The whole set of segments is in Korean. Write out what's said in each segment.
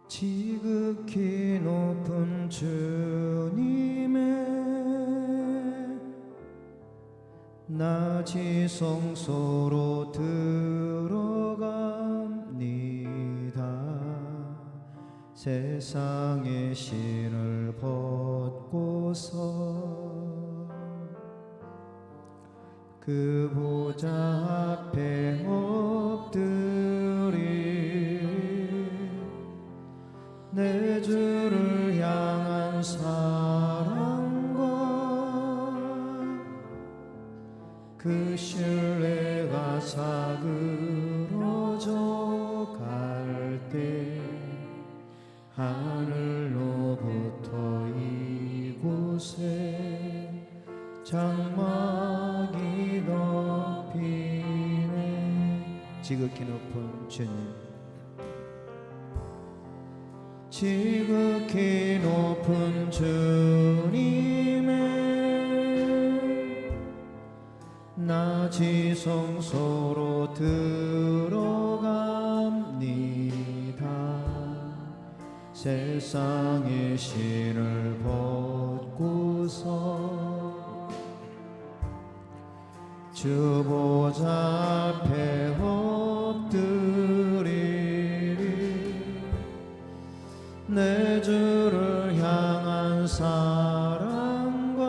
지극히 높은 주님의 낮이 성소로 들어갑니다. 세상의 신을 벗고서 그 보좌 앞에 엎드리 내 주를 향한 사랑과 그 신뢰가 사그러져 갈 때 하늘로부터 이곳에 장막이 덮이네. 지극히 높은 주님, 지극히 높은 주님의 낮이 성소로 들어갑니다. 세상의 신을 벗고서 주 보좌 앞에 엎드리리 내 주를 향한 사랑과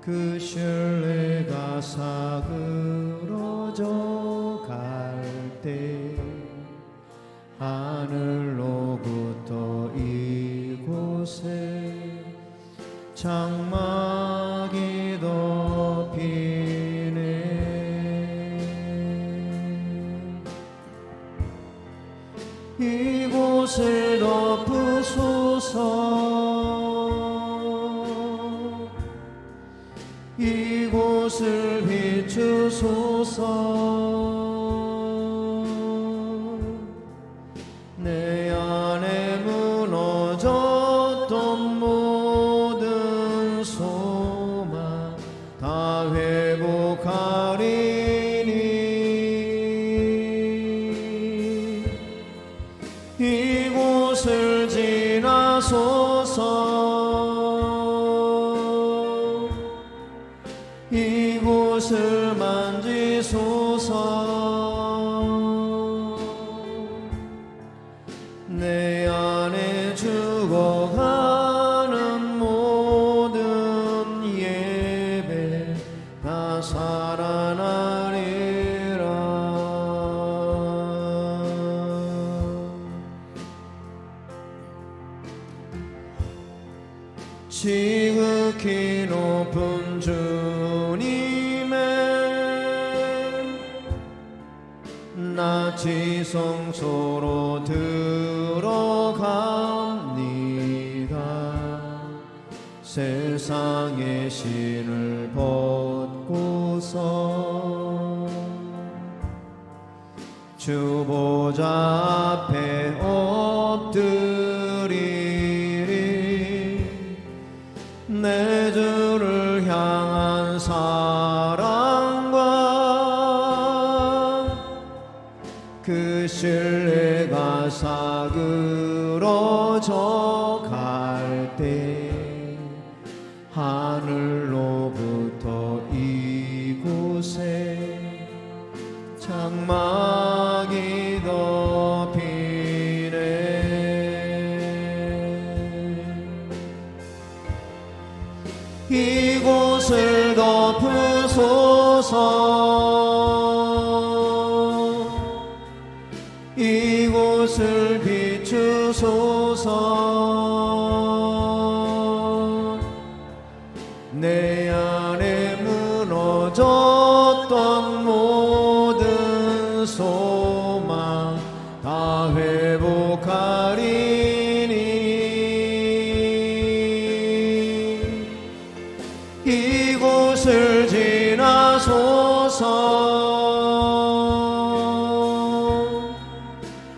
그 신뢰가 사그러져 갈 때 하늘로부터 이곳에 장막이 덮이네. 이곳을 덮으소서, 이곳을 비추소서. 내 안에 무너졌던 모든 소망 다 회복하리니 이곳을 지나소서, 이곳을 만지소서. 내 안에 죽어가는 모든 예배 다 살아나리라. 지극히 높은 주님의 낮이 성소로 들어갑니다. 세상의 신을 벗고서 주 보좌 앞에 엎드리리 내 주를 향한 사랑과 그 신뢰가 사그러져 갈 때 하늘로부터 이곳에 장막이 덮이네. 이곳을 덮으소서, 이곳을 비추소서. 내 안에 무너졌던 모든 소망 다 회복하리니 이곳을 지나소서,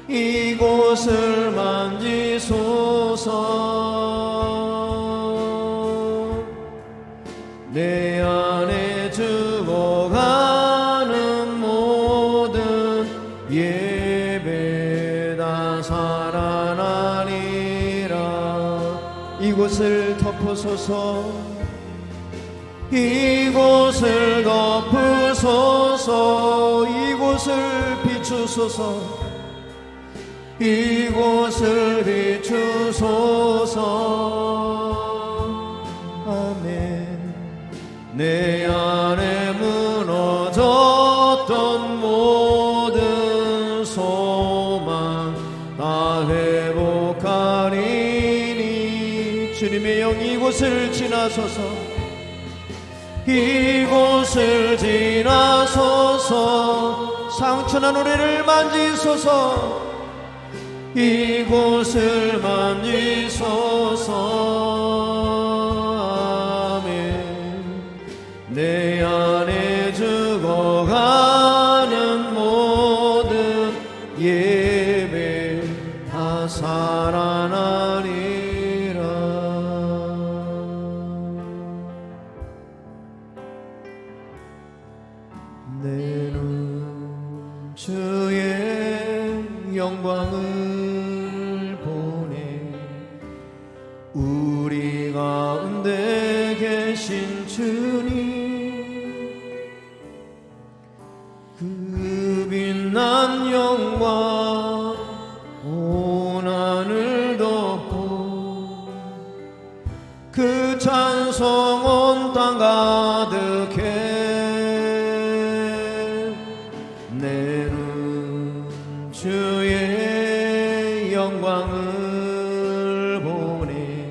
이곳을 만지소서. 내 안에 죽어가는 모든 예배 이곳을 덮으소서. 이곳을 덮으소서. 이곳을 비추소서. 이곳을 비추소서. 아멘. 내 안에 무너졌던 모든 소망 다 회복하리니 주님의 영 이곳을 지나소서. 이곳을 지나소서. 상처난 우리를 만지소서. 이곳을 만지소서. 아멘. 내 안에 죽어가는 모든 예배 다 살아나리라. 내 눈 주의 영광을 보네. 우리 가운데 계신 주님 그 빛난 영광 온 하늘 덮고 그 찬송 온 땅 가득해. 내 눈 주의 영광을 보네.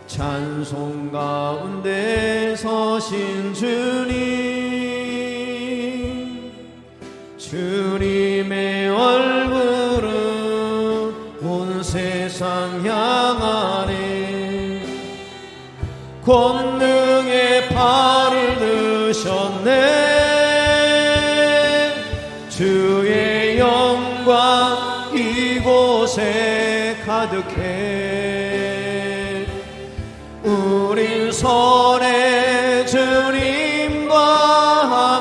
찬송 가운데 서신 주님 주님의 얼굴은 온 세상 향하네. 권능의 팔을 드셨네. 주의 영광 이곳에 가득해. 우린 선의 주님과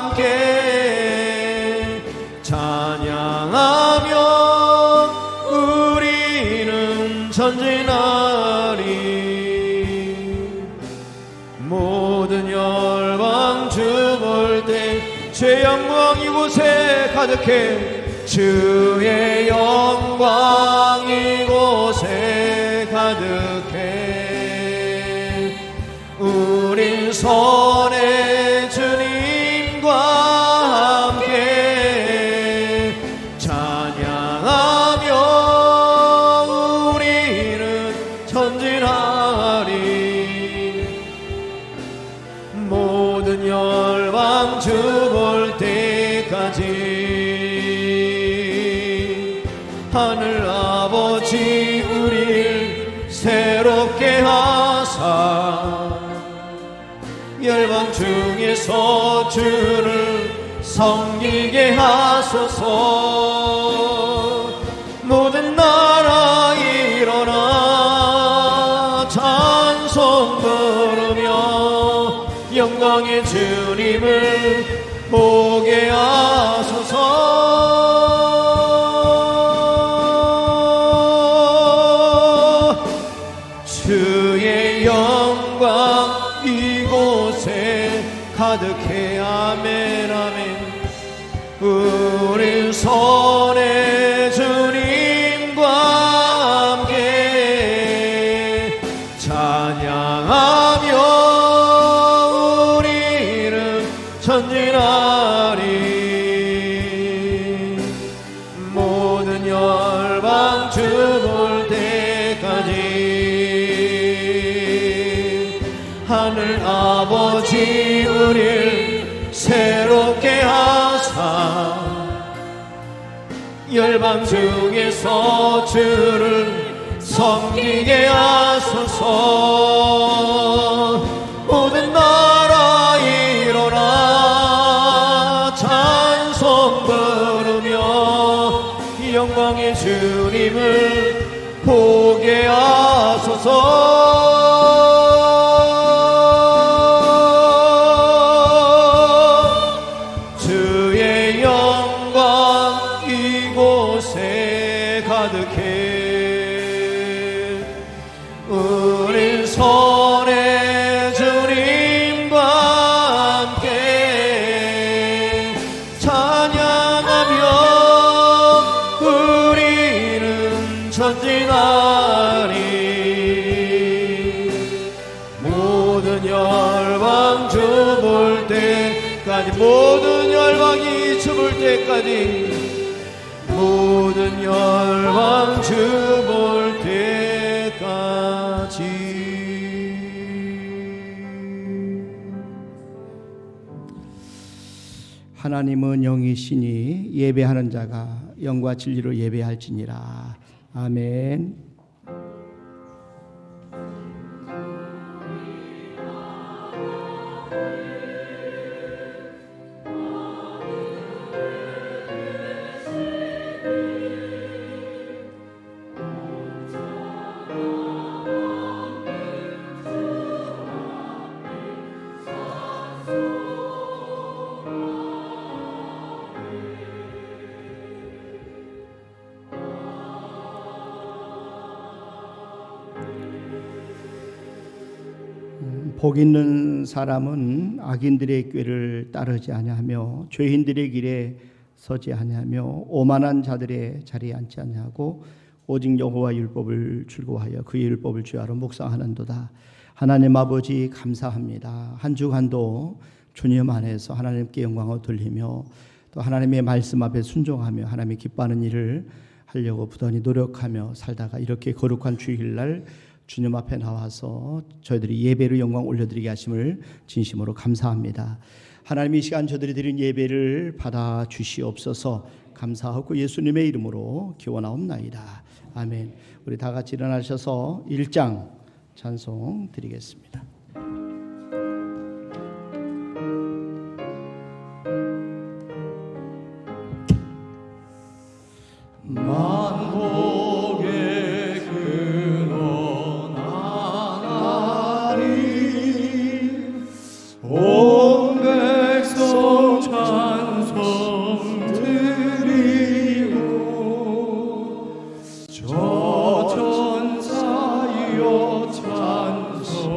함께 찬양하며 우리는 전진하리. 모든 열방 주볼 때 주의 영광 이곳에 가득해. 주의 영광 이곳에 가득해. 우린 선의 주님과 함께 찬양하며 우리는 전진하리. 모든 열방 주볼 때까지 하늘 아버지 우리를 새롭게 하사 열방 중에서 주를 섬기게 하소서. 모든 나라 일어나 찬송 부르며 영광의 주님을 보게 하소서. 주의 영광 이곳에 가득해. 아멘 아멘. 우린 선의 주님과 함께 찬양하며 우리는 전진하리. 모든 열방 주볼 때까지 하늘 아버지 우리를 새롭게 하사 열방 중에서 주를 섬기게 하소서. 모든 나라 일어나 찬송 부르며 영광의 주님을 보게 하소서. 주의 영광 이곳에 가득해. 우리 때까지 모든 열방이 춤을 때까지 모든 열방 춤을 때까지. 하나님은 영이시니 예배하는 자가 영과 진리로 예배할지니라. 아멘. 복 있는 사람은 악인들의 꾀를 따르지 아니하며 죄인들의 길에 서지 아니하며 오만한 자들의 자리에 앉지 아니하고 오직 여호와 율법을 즐거워하여 그의 율법을 주야로 묵상하는도다. 하나님 아버지 감사합니다. 한 주간도 주님 안에서 하나님께 영광을 돌리며 또 하나님의 말씀 앞에 순종하며 하나님이 기뻐하는 일을 하려고 부단히 노력하며 살다가 이렇게 거룩한 주일날 주님 앞에 나와서 저희들이 예배로 영광 올려드리게 하심을 진심으로 감사합니다. 하나님 이 시간 저희들이 드린 예배를 받아 주시옵소서. 감사하고 예수님의 이름으로 기원하옵나이다. 아멘. 우리 다 같이 일어나셔서 1장 찬송 드리겠습니다. 온 백성 찬송 드리고 저 천사여 찬송하세.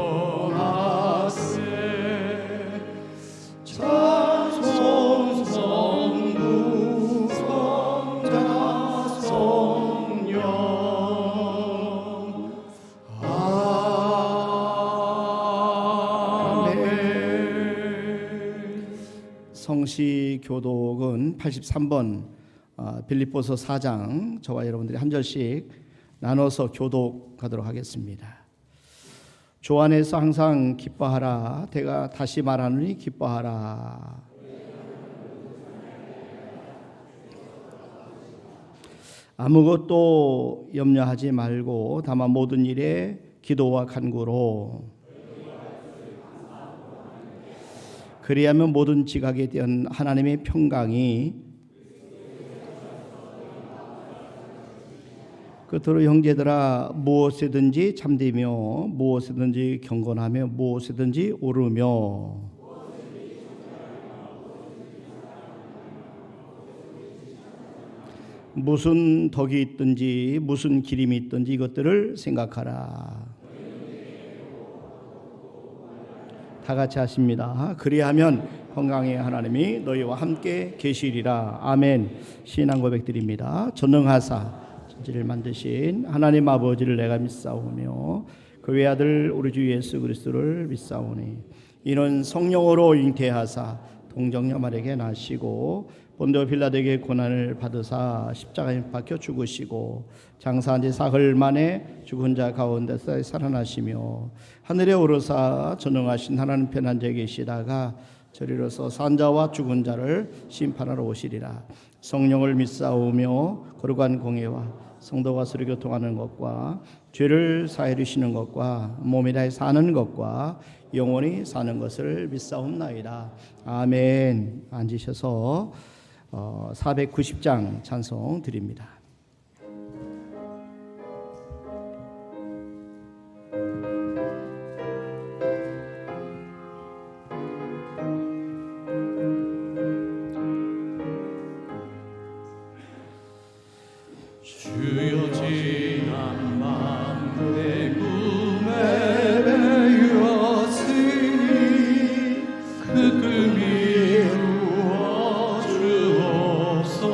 찬송 성부 성자 성령 성시 교독은 83번 빌립보서 4장 저와 여러분들이 한 절씩 나눠서 교독하도록 하겠습니다. 주 안에서 항상 기뻐하라. 내가 다시 말하노니 기뻐하라. 아무것도 염려하지 말고 다만 모든 일에 기도와 간구로 그리하면 모든 지각에 대한 하나님의 평강이 끝으로 형제들아 무엇이든지 참되며 무엇이든지 경건하며 무엇이든지 오르며 무슨 덕이 있든지 무슨 기림이 있든지 이것들을 생각하라. 다 같이 하십니다. 그리하면 건강의 하나님이 너희와 함께 계시리라. 아멘. 신앙 고백드립니다. 전능하사 천지를 만드신 하나님 아버지를 내가 믿사오며 그 외아들 우리 주 예수 그리스도를 믿사오니 이는 성령으로 잉태하사 동정녀 마리아에게 나시고 본디오 빌라도에게 고난을 받으사 십자가에 박혀 죽으시고 장사한 지 사흘 만에 죽은 자 가운데서 살아나시며 하늘에 오르사 전능하신 하나님 편한 데 계시다가 저리로서 산 자와 죽은 자를 심판하러 오시리라. 성령을 믿사오며 거룩한 공예와 성도가 서로 교통하는 것과 죄를 사해 주시는 것과 몸이 다해 사는 것과 영원히 사는 것을 믿사옵나이다. 아멘. 앉으셔서 490장 찬송 드립니다. 주여 지난 밤 내 꿈에 배웠으니 그 꿈이 이루어 주옵소서.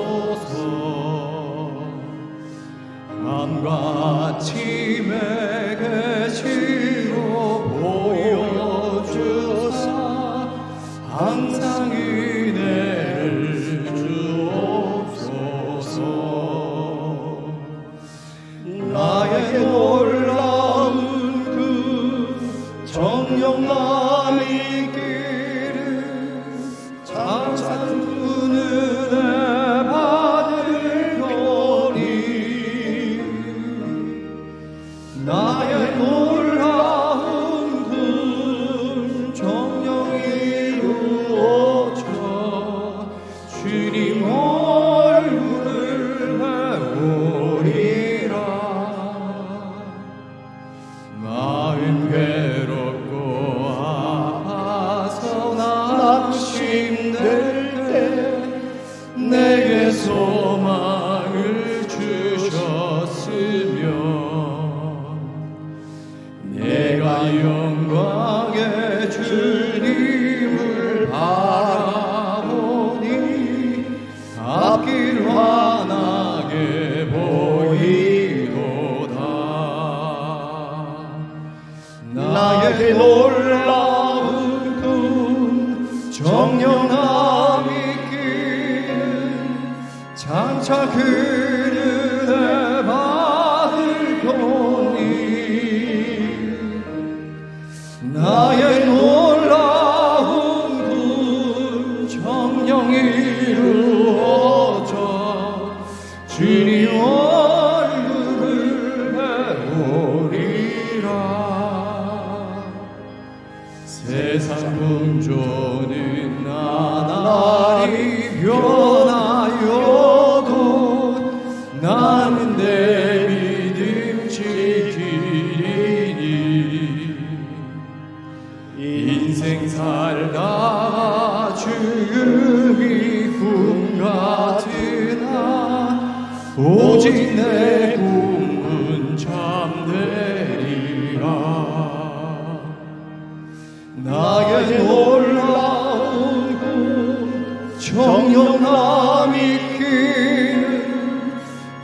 장차 그 은혜 받을 거니 나의 놀라운 군 정령 이루어져 주님 얼굴을 배우리라. 세상 풍조는 나날이 변하여도 나는 내 믿음 지키리니 인생 살다 죽음이 꿈 같으나 오직 내 꿈은 잠되리라. 나의 놀라운 꿈 정령함 이기는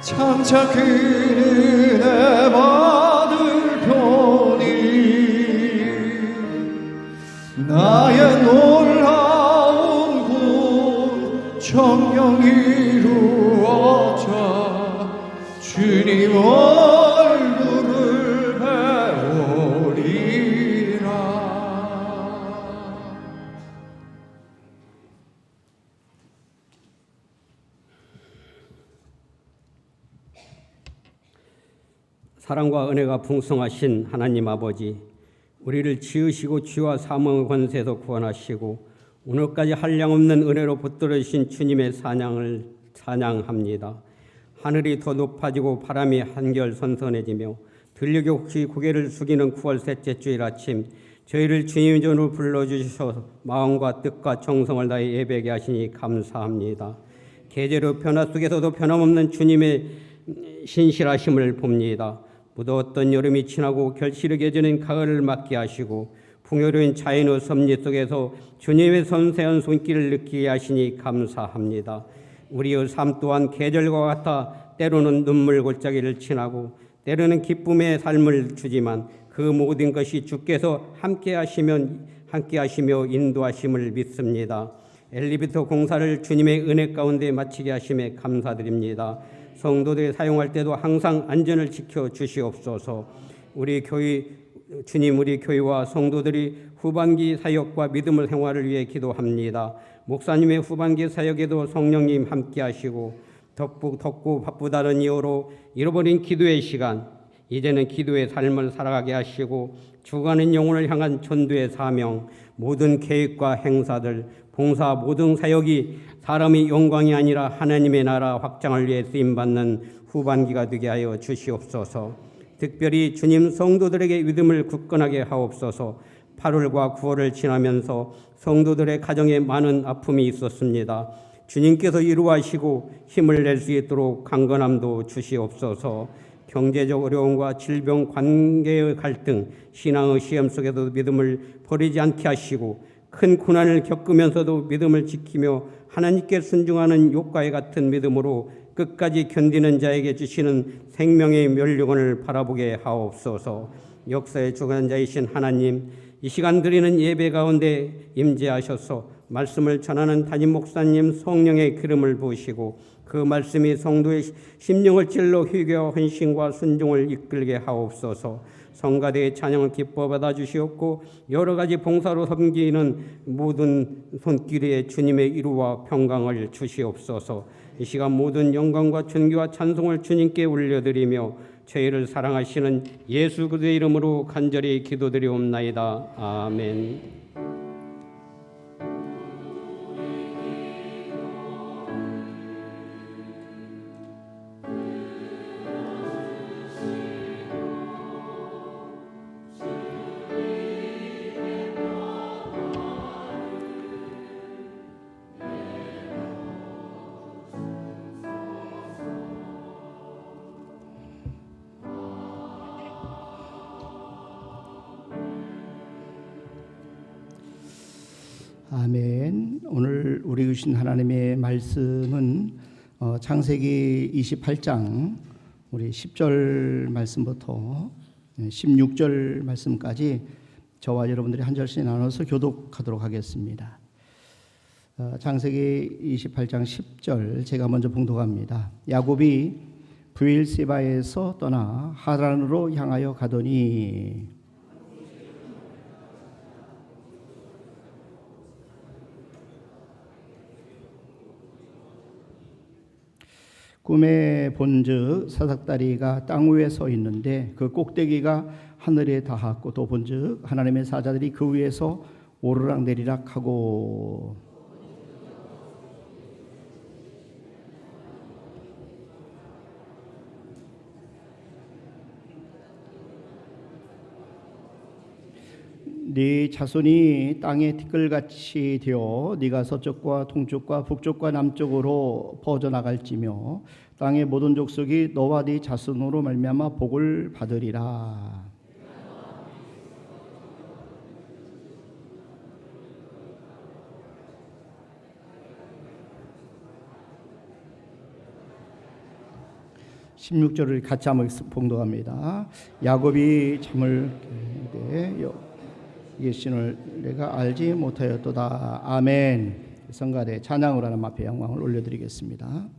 장차 그 은혜 받을 편이 나의 놀라운 꿈 정령 이루어져 주님 얼굴을 배우리라. 사랑과 은혜가 풍성하신 하나님 아버지, 우리를 지으시고 죄와 사망의 권세에서 구원하시고 오늘까지 한량없는 은혜로 붙들으신 주님의 사냥을 찬양합니다. 하늘이 더 높아지고 바람이 한결 선선해지며 들녘이 혹시 고개를 숙이는 9월 셋째 주일 아침, 저희를 주님 전으로 불러주셔서 마음과 뜻과 정성을 다해 예배하게 하시니 감사합니다. 계절의 변화 속에서도 변함없는 주님의 신실하심을 봅니다. 무더웠던 여름이 지나고 결실하게 되는 가을을 맞게 하시고 풍요로운 자연의 섭리 속에서 주님의 섬세한 손길을 느끼게 하시니 감사합니다. 우리의 삶 또한 계절과 같아 때로는 눈물 골짜기를 지나고 때로는 기쁨의 삶을 주지만 그 모든 것이 주께서 함께 하시며 인도하심을 믿습니다. 엘리베이터 공사를 주님의 은혜 가운데 마치게 하심에 감사드립니다. 성도들이 사용할 때도 항상 안전을 지켜 주시옵소서. 우리 교회와 성도들이 후반기 사역과 믿음의 생활을 위해 기도합니다. 목사님의 후반기 사역에도 성령님 함께 하시고 덥고 바쁘다는 이유로 잃어버린 기도의 시간, 이제는 기도의 삶을 살아가게 하시고 죽어가는 영혼을 향한 전도의 사명, 모든 계획과 행사들, 봉사 모든 사역이 사람의 영광이 아니라 하나님의 나라 확장을 위해 쓰임받는 후반기가 되게 하여 주시옵소서. 특별히 주님 성도들에게 믿음을 굳건하게 하옵소서. 8월과 9월을 지나면서 성도들의 가정에 많은 아픔이 있었습니다. 주님께서 이루하시고 힘을 낼 수 있도록 강건함도 주시옵소서. 경제적 어려움과 질병, 관계의 갈등, 신앙의 시험 속에서도 믿음을 버리지 않게 하시고 큰 고난을 겪으면서도 믿음을 지키며 하나님께 순종하는 욥과 같은 믿음으로 끝까지 견디는 자에게 주시는 생명의 면류관을 바라보게 하옵소서. 역사의 주관자이신 하나님, 이 시간 드리는 예배 가운데 임재하셔서 말씀을 전하는 담임 목사님 성령의 기름을 부으시고 그 말씀이 성도의 심령을 찔러 회개와 헌신과 순종을 이끌게 하옵소서. 성가대의 찬양을 기뻐 받아주시옵고 여러 가지 봉사로 섬기는 모든 손길에 주님의 이루와 평강을 주시옵소서. 이 시간 모든 영광과 존귀와 찬송을 주님께 올려드리며 저희를 사랑하시는 예수 그리스도의 이름으로 간절히 기도드리옵나이다. 아멘. 아멘. 오늘 우리 주신 하나님의 말씀은 창세기 28장 우리 10절 말씀부터 16절 말씀까지 저와 여러분들이 한 절씩 나눠서 교독하도록 하겠습니다. 창세기 28장 10절 제가 먼저 봉독합니다. 야곱이 브엘세바에서 떠나 하란으로 향하여 가더니 꿈에 본즉 사닥다리가 땅 위에 서 있는데 그 꼭대기가 하늘에 닿았고 또 본즉 하나님의 사자들이 그 위에서 오르락 내리락 하고 네 자손이 땅의 티끌같이 되어 네가 서쪽과 동쪽과 북쪽과 남쪽으로 퍼져나갈지며 땅의 모든 족속이 너와 네 자손으로 말미암아 복을 받으리라. (16절을) 같이 한번 봉독합니다. 야곱이 잠을 깨되 예신을 내가 알지 못하였도다. 아멘. 성가대 찬양으로 하나님 앞에 영광을 올려드리겠습니다.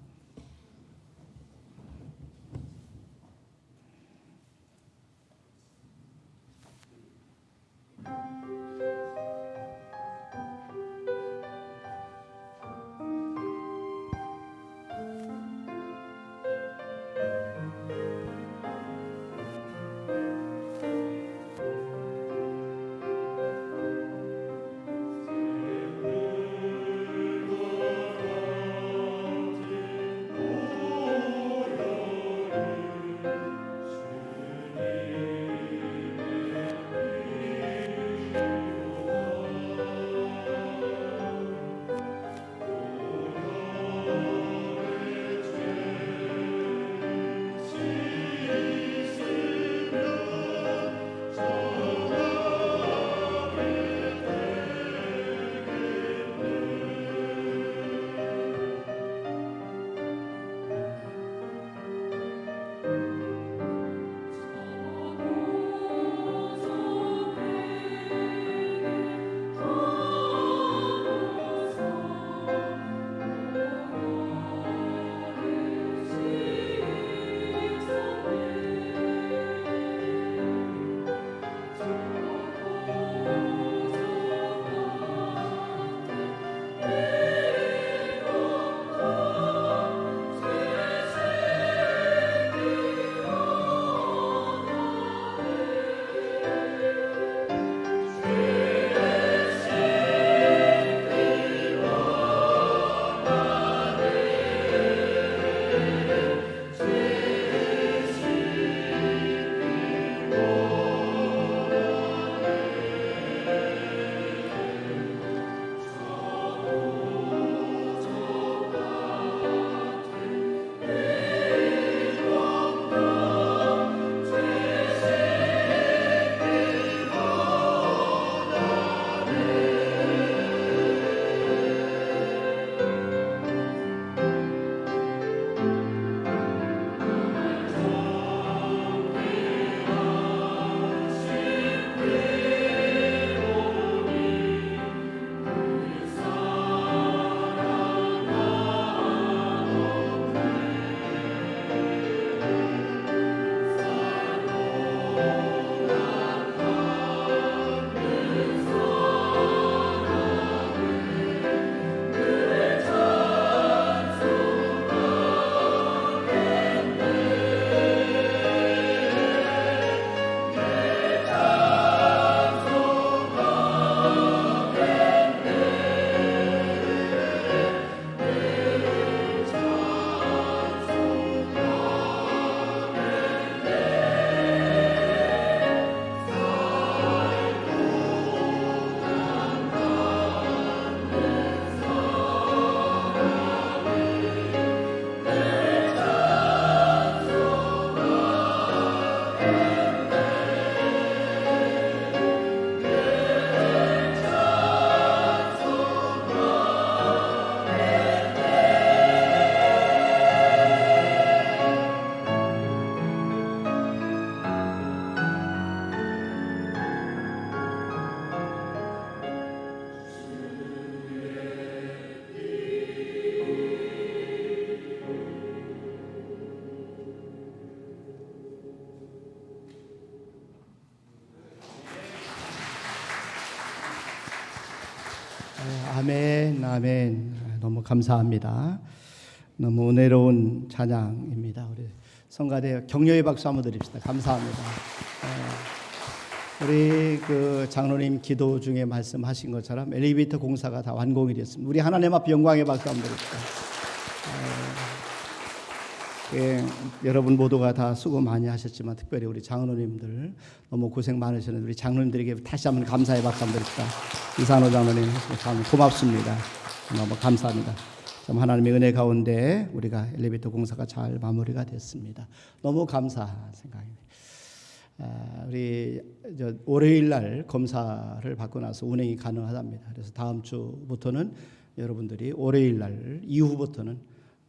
아멘, 아멘. 너무 감사합니다. 너무 은혜로운 찬양입니다. 우리 성가대 격려의 박수 한번 드립시다. 감사합니다. 우리 그 장로님 기도 중에 말씀하신 것처럼 엘리베이터 공사가 다 완공이 됐습니다. 우리 하나님 앞에 영광의 박수 한번 드립시다. 여러분 모두가 다 수고 많이 하셨지만 특별히 우리 장로님들 너무 고생 많으셨는데 우리 장로님들에게 다시 한번 감사의 박수 한번 드립시다. 이산호 장로님 참 고맙습니다. 너무 감사합니다. 참 하나님의 은혜 가운데 우리가 엘리베이터 공사가 잘 마무리가 됐습니다. 너무 감사 생각입니다. 우리 월요일 날 검사를 받고 나서 운행이 가능하답니다. 그래서 다음 주부터는 여러분들이 월요일 날 이후부터는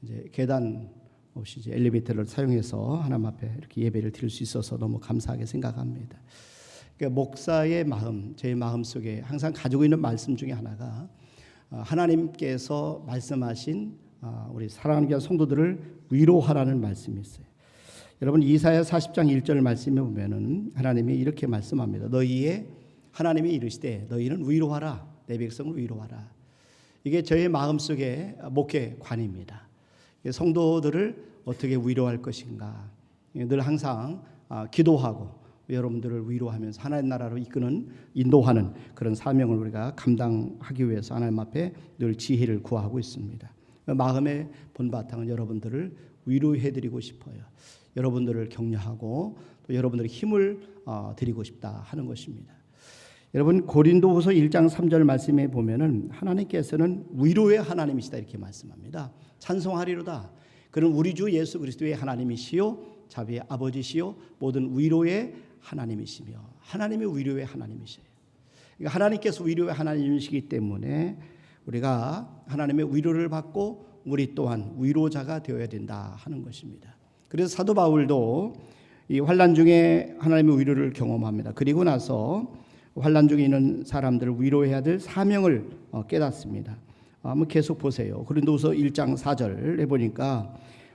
이제 계단 없이 이제 엘리베이터를 사용해서 하나님 앞에 이렇게 예배를 드릴 수 있어서 너무 감사하게 생각합니다. 그러니까 목사의 마음, 제 마음 속에 항상 가지고 있는 말씀 중에 하나가 하나님께서 말씀하신 우리 사랑하는 귀한 성도들을 위로하라는 말씀이 있어요. 여러분 이사야 40장 1절 말씀에 보면은 하나님이 이렇게 말씀합니다. 하나님이 이르시되 너희는 위로하라, 내 백성을 위로하라. 이게 저의 마음 속의 목회관입니다. 성도들을 어떻게 위로할 것인가. 늘 항상 기도하고 여러분들을 위로하면서 하나님 나라로 이끄는 인도하는 그런 사명을 우리가 감당하기 위해서 하나님 앞에 늘 지혜를 구하고 있습니다. 마음의 본바탕은 여러분들을 위로해드리고 싶어요. 여러분들을 격려하고 또 여러분들의 힘을 드리고 싶다 하는 것입니다. 여러분 고린도후서 1장 3절 말씀에 보면은 하나님께서는 위로의 하나님이시다 이렇게 말씀합니다. 찬송하리로다. 그는 우리 주 예수 그리스도의 하나님이시요 자비의 아버지시요 모든 위로의 하나님이시며 하나님이 위로의 하나님이셔요. 그러니까 하나님께서 위로의 하나님이시기 때문에 우리가 하나님의 위로를 받고 우리 또한 위로자가 되어야 된다 하는 것입니다. 그래서 사도 바울도 이 환난 중에 하나님의 위로를 경험합니다. 그리고 나서 환난 중에 있는 사람들을 위로해야 될 사명을 깨닫습니다. 한번 계속 보세요. 고린도후서 1장 4절에 보니까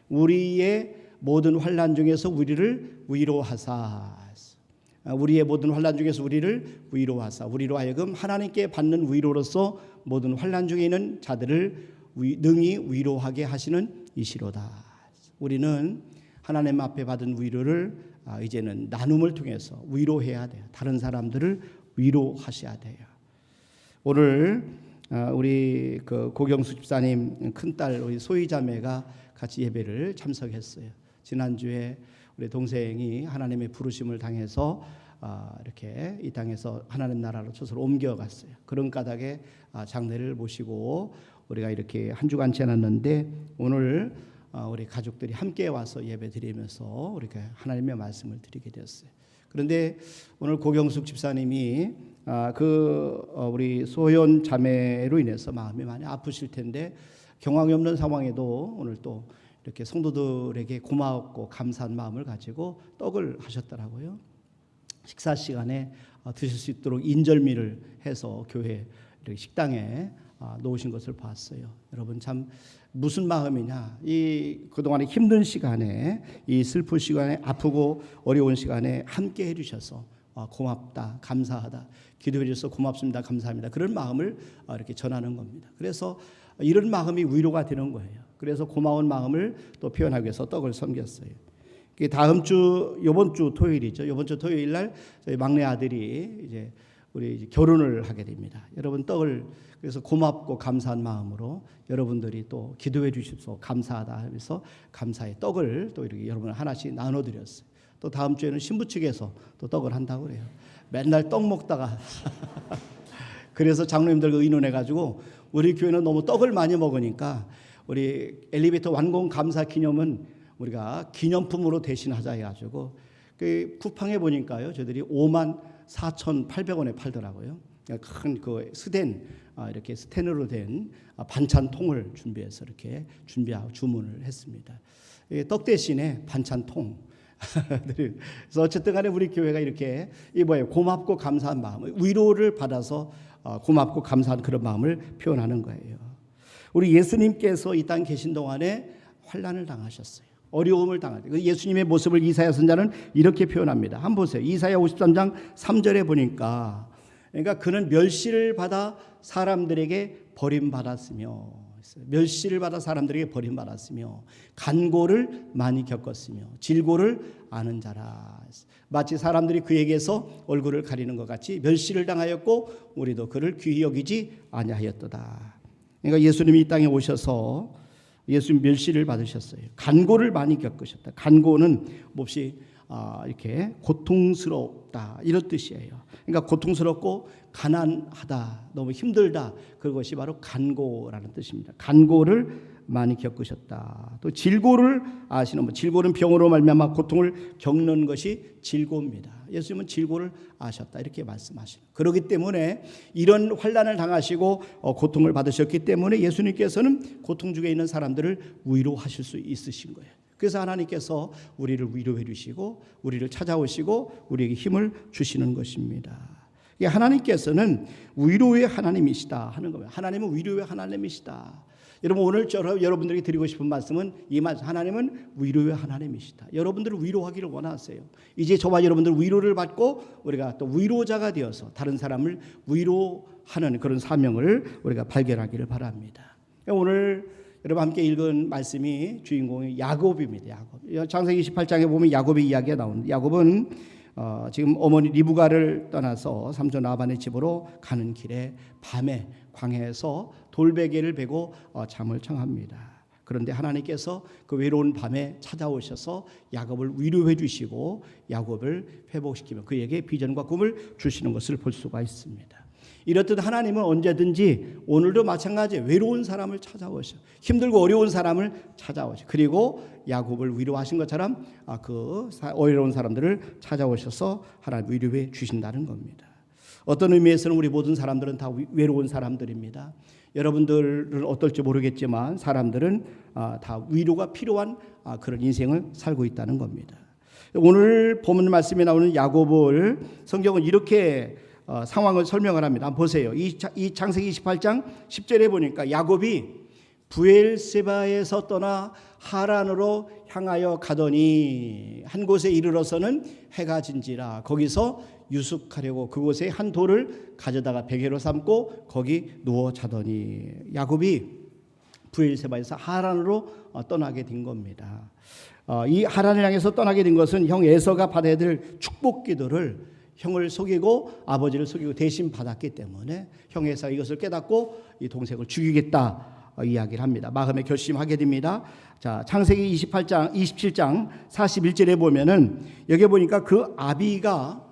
우리의 모든 환난 중에서 우리를 위로하사, 우리의 모든 환난 중에서 우리를 위로하사, 우리로 하여금 하나님께 받는 위로로서 모든 환난 중에 있는 자들을 능히 위로하게 하시는 이시로다. 우리는 하나님 앞에 받은 위로를 이제는 나눔을 통해서 위로해야 돼요. 다른 사람들을 위로하셔야 돼요. 오늘 우리 그 고경수 집사님 큰딸 우리 소희자매가 같이 예배를 참석했어요. 지난주에 우리 동생이 하나님의 부르심을 당해서 이렇게 이 땅에서 하나님 나라로 저서로 옮겨갔어요. 그런 까닭에 장례를 모시고 우리가 이렇게 한 주간 지났는데 오늘 우리 가족들이 함께 와서 예배 드리면서 우리가 하나님의 말씀을 드리게 되었어요. 그런데 오늘 고경숙 집사님이 우리 소연 자매로 인해서 마음이 많이 아프실 텐데 경황이 없는 상황에도 오늘 또 이렇게 성도들에게 고맙고 감사한 마음을 가지고 떡을 하셨더라고요. 식사 시간에 드실 수 있도록 인절미를 해서 교회 이렇게 식당에 놓으신 것을 봤어요. 여러분 참 무슨 마음이냐. 이 그동안의 힘든 시간에 이 슬픈 시간에 아프고 어려운 시간에 함께 해주셔서 고맙다, 감사하다, 기도해 주셔서 고맙습니다, 감사합니다. 그런 마음을 이렇게 전하는 겁니다. 그래서 이런 마음이 위로가 되는 거예요. 그래서 고마운 마음을 또 표현하기 위해서 떡을 섬겼어요. 다음 주, 이번 주 토요일이죠. 이번 주 토요일 날 저희 막내 아들이 이제 우리 결혼을 하게 됩니다. 여러분 떡을 그래서 고맙고 감사한 마음으로 여러분들이 또 기도해 주십시오. 감사하다 하면서 감사의 떡을 또 이렇게 여러분 하나씩 나눠드렸어요. 또 다음 주에는 신부 측에서 또 떡을 한다고 그래요. 맨날 떡 먹다가 그래서 장로님들과 의논해가지고 우리 교회는 너무 떡을 많이 먹으니까 우리 엘리베이터 완공 감사 기념은 우리가 기념품으로 대신하자 해가지고 그 쿠팡에 보니까요 저희들이 54,800원에 팔더라고요. 큰 그 스텐 이렇게 스텐으로 된 반찬통을 준비해서 이렇게 준비하고 주문을 했습니다. 떡 대신에 반찬통. 그래서 어쨌든 간에 우리 교회가 이렇게 고맙고 감사한 마음, 위로를 받아서 고맙고 감사한 그런 마음을 표현하는 거예요. 우리 예수님께서 이 땅 계신 동안에 환난을 당하셨어요. 어려움을 당하셨어요. 예수님의 모습을 이사야 선자는 이렇게 표현합니다. 한번 보세요. 이사야 53장 3절에 보니까 그러니까 그는 멸시를 받아 사람들에게 버림받았으며, 멸시를 받아 사람들에게 버림받았으며 간고를 많이 겪었으며 질고를 아는 자라. 마치 사람들이 그에게서 얼굴을 가리는 것 같이 멸시를 당하였고 우리도 그를 귀히 여기지 아니하였도다. 그러니까 예수님이 이 땅에 오셔서 예수님 멸시를 받으셨어요. 간고를 많이 겪으셨다. 간고는 몹시 이렇게 고통스럽다 이런 뜻이에요. 그러니까 고통스럽고 가난하다, 너무 힘들다, 그것이 바로 간고라는 뜻입니다. 간고를 많이 겪으셨다. 또 질고를 아시는 분, 질고는 병으로 말미암아 고통을 겪는 것이 질고입니다. 예수님은 질고를 아셨다 이렇게 말씀하시는. 그렇기 때문에 이런 환난을 당하시고 고통을 받으셨기 때문에 예수님께서는 고통 중에 있는 사람들을 위로하실 수 있으신 거예요. 그래서 하나님께서 우리를 위로해 주시고 우리를 찾아오시고 우리에게 힘을 주시는 것입니다. 하나님께서는 위로의 하나님이시다 하는 겁니다. 하나님은 위로의 하나님이시다. 여러분, 오늘 여러분들에게 드리고 싶은 말씀은 이 말씀, 하나님은 위로의 하나님이시다. 여러분들을 위로하기를 원하세요. 이제 저와 여러분들 위로를 받고 우리가 또 위로자가 되어서 다른 사람을 위로하는 그런 사명을 우리가 발견하기를 바랍니다. 오늘 여러분 함께 읽은 말씀이 주인공이 야곱입니다. 야곱. 창세기 28장에 보면 야곱의 이야기가 나오는데, 야곱은 지금 어머니 리브가를 떠나서 삼촌 라반의 집으로 가는 길에 밤에 광야에서 돌베개를 베고 잠을 청합니다. 그런데 하나님께서 그 외로운 밤에 찾아오셔서 야곱을 위로해 주시고 야곱을 회복시키며 그에게 비전과 꿈을 주시는 것을 볼 수가 있습니다. 이렇듯 하나님은 언제든지 오늘도 마찬가지예요. 외로운 사람을 찾아오셔, 힘들고 어려운 사람을 찾아오셔. 그리고 야곱을 위로하신 것처럼 그 어려운 사람들을 찾아오셔서 하나님 위로해 주신다는 겁니다. 어떤 의미에서는 우리 모든 사람들은 다 외로운 사람들입니다. 여러분들은 어떨지 모르겠지만 사람들은 다 위로가 필요한 그런 인생을 살고 있다는 겁니다. 오늘 본문 말씀에 나오는 야곱을 성경은 이렇게 상황을 설명을 합니다. 한번 보세요. 이 창세기 28장 10절에 보니까 야곱이 부엘세바에서 떠나 하란으로 향하여 가더니 한 곳에 이르러서는 해가 진지라. 거기서 유숙하려고 그곳에 한 돌을 가져다가 베개로 삼고 거기 누워 자더니, 야곱이 부엘세바에서 하란으로 떠나게 된 겁니다. 이 하란을 향해서 떠나게 된 것은 형 에서가 받아야 될 축복 기도를 형을 속이고 아버지를 속이고 대신 받았기 때문에 형 에서가 이것을 깨닫고 이 동생을 죽이겠다 이야기를 합니다. 마음에 결심하게 됩니다. 자, 창세기 27장 41절에 보면은 여기 보니까 그 아버지가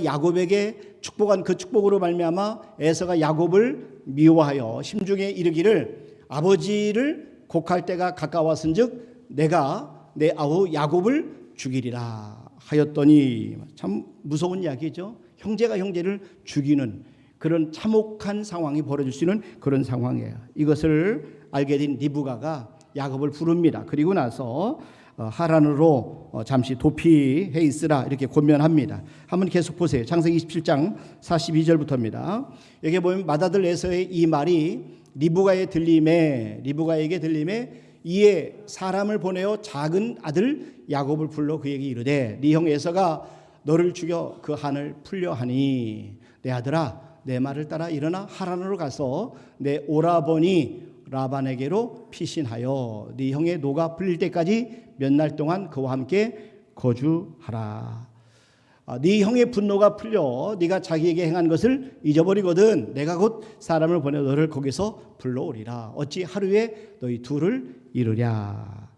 야곱에게 축복한 그 축복으로 말미암아 에서가 야곱을 미워하여 심중에 이르기를 아버지를 곡할 때가 가까웠은즉 내가 내 아우 야곱을 죽이리라 하였더니, 참 무서운 이야기죠. 형제가 형제를 죽이는 그런 참혹한 상황이 벌어질 수 있는 그런 상황이에요. 이것을 알게 된 리브가가 야곱을 부릅니다. 그리고 나서 하란으로 잠시 도피해 있으라 이렇게 권면합니다. 한번 계속 보세요. 창세기 27장 42절부터입니다. 여기 보면 맏아들 에서의 이 말이 리브가에게 들림에 이에 사람을 보내어 작은 아들 야곱을 불러 그에게 이르되 네 형 에서가 너를 죽여 그 한을 풀려 하니 내 아들아 내 말을 따라 일어나 하란으로 가서 내 오라버니 라반에게로 피신하여 네 형의 노가 풀릴 때까지 몇 날 동안 그와 함께 거주하라. 네 형의 분노가 풀려 네가 자기에게 행한 것을 잊어버리거든 내가 곧 사람을 보내 너를 거기서 불러오리라. 어찌 하루에 너희 둘을 이루랴.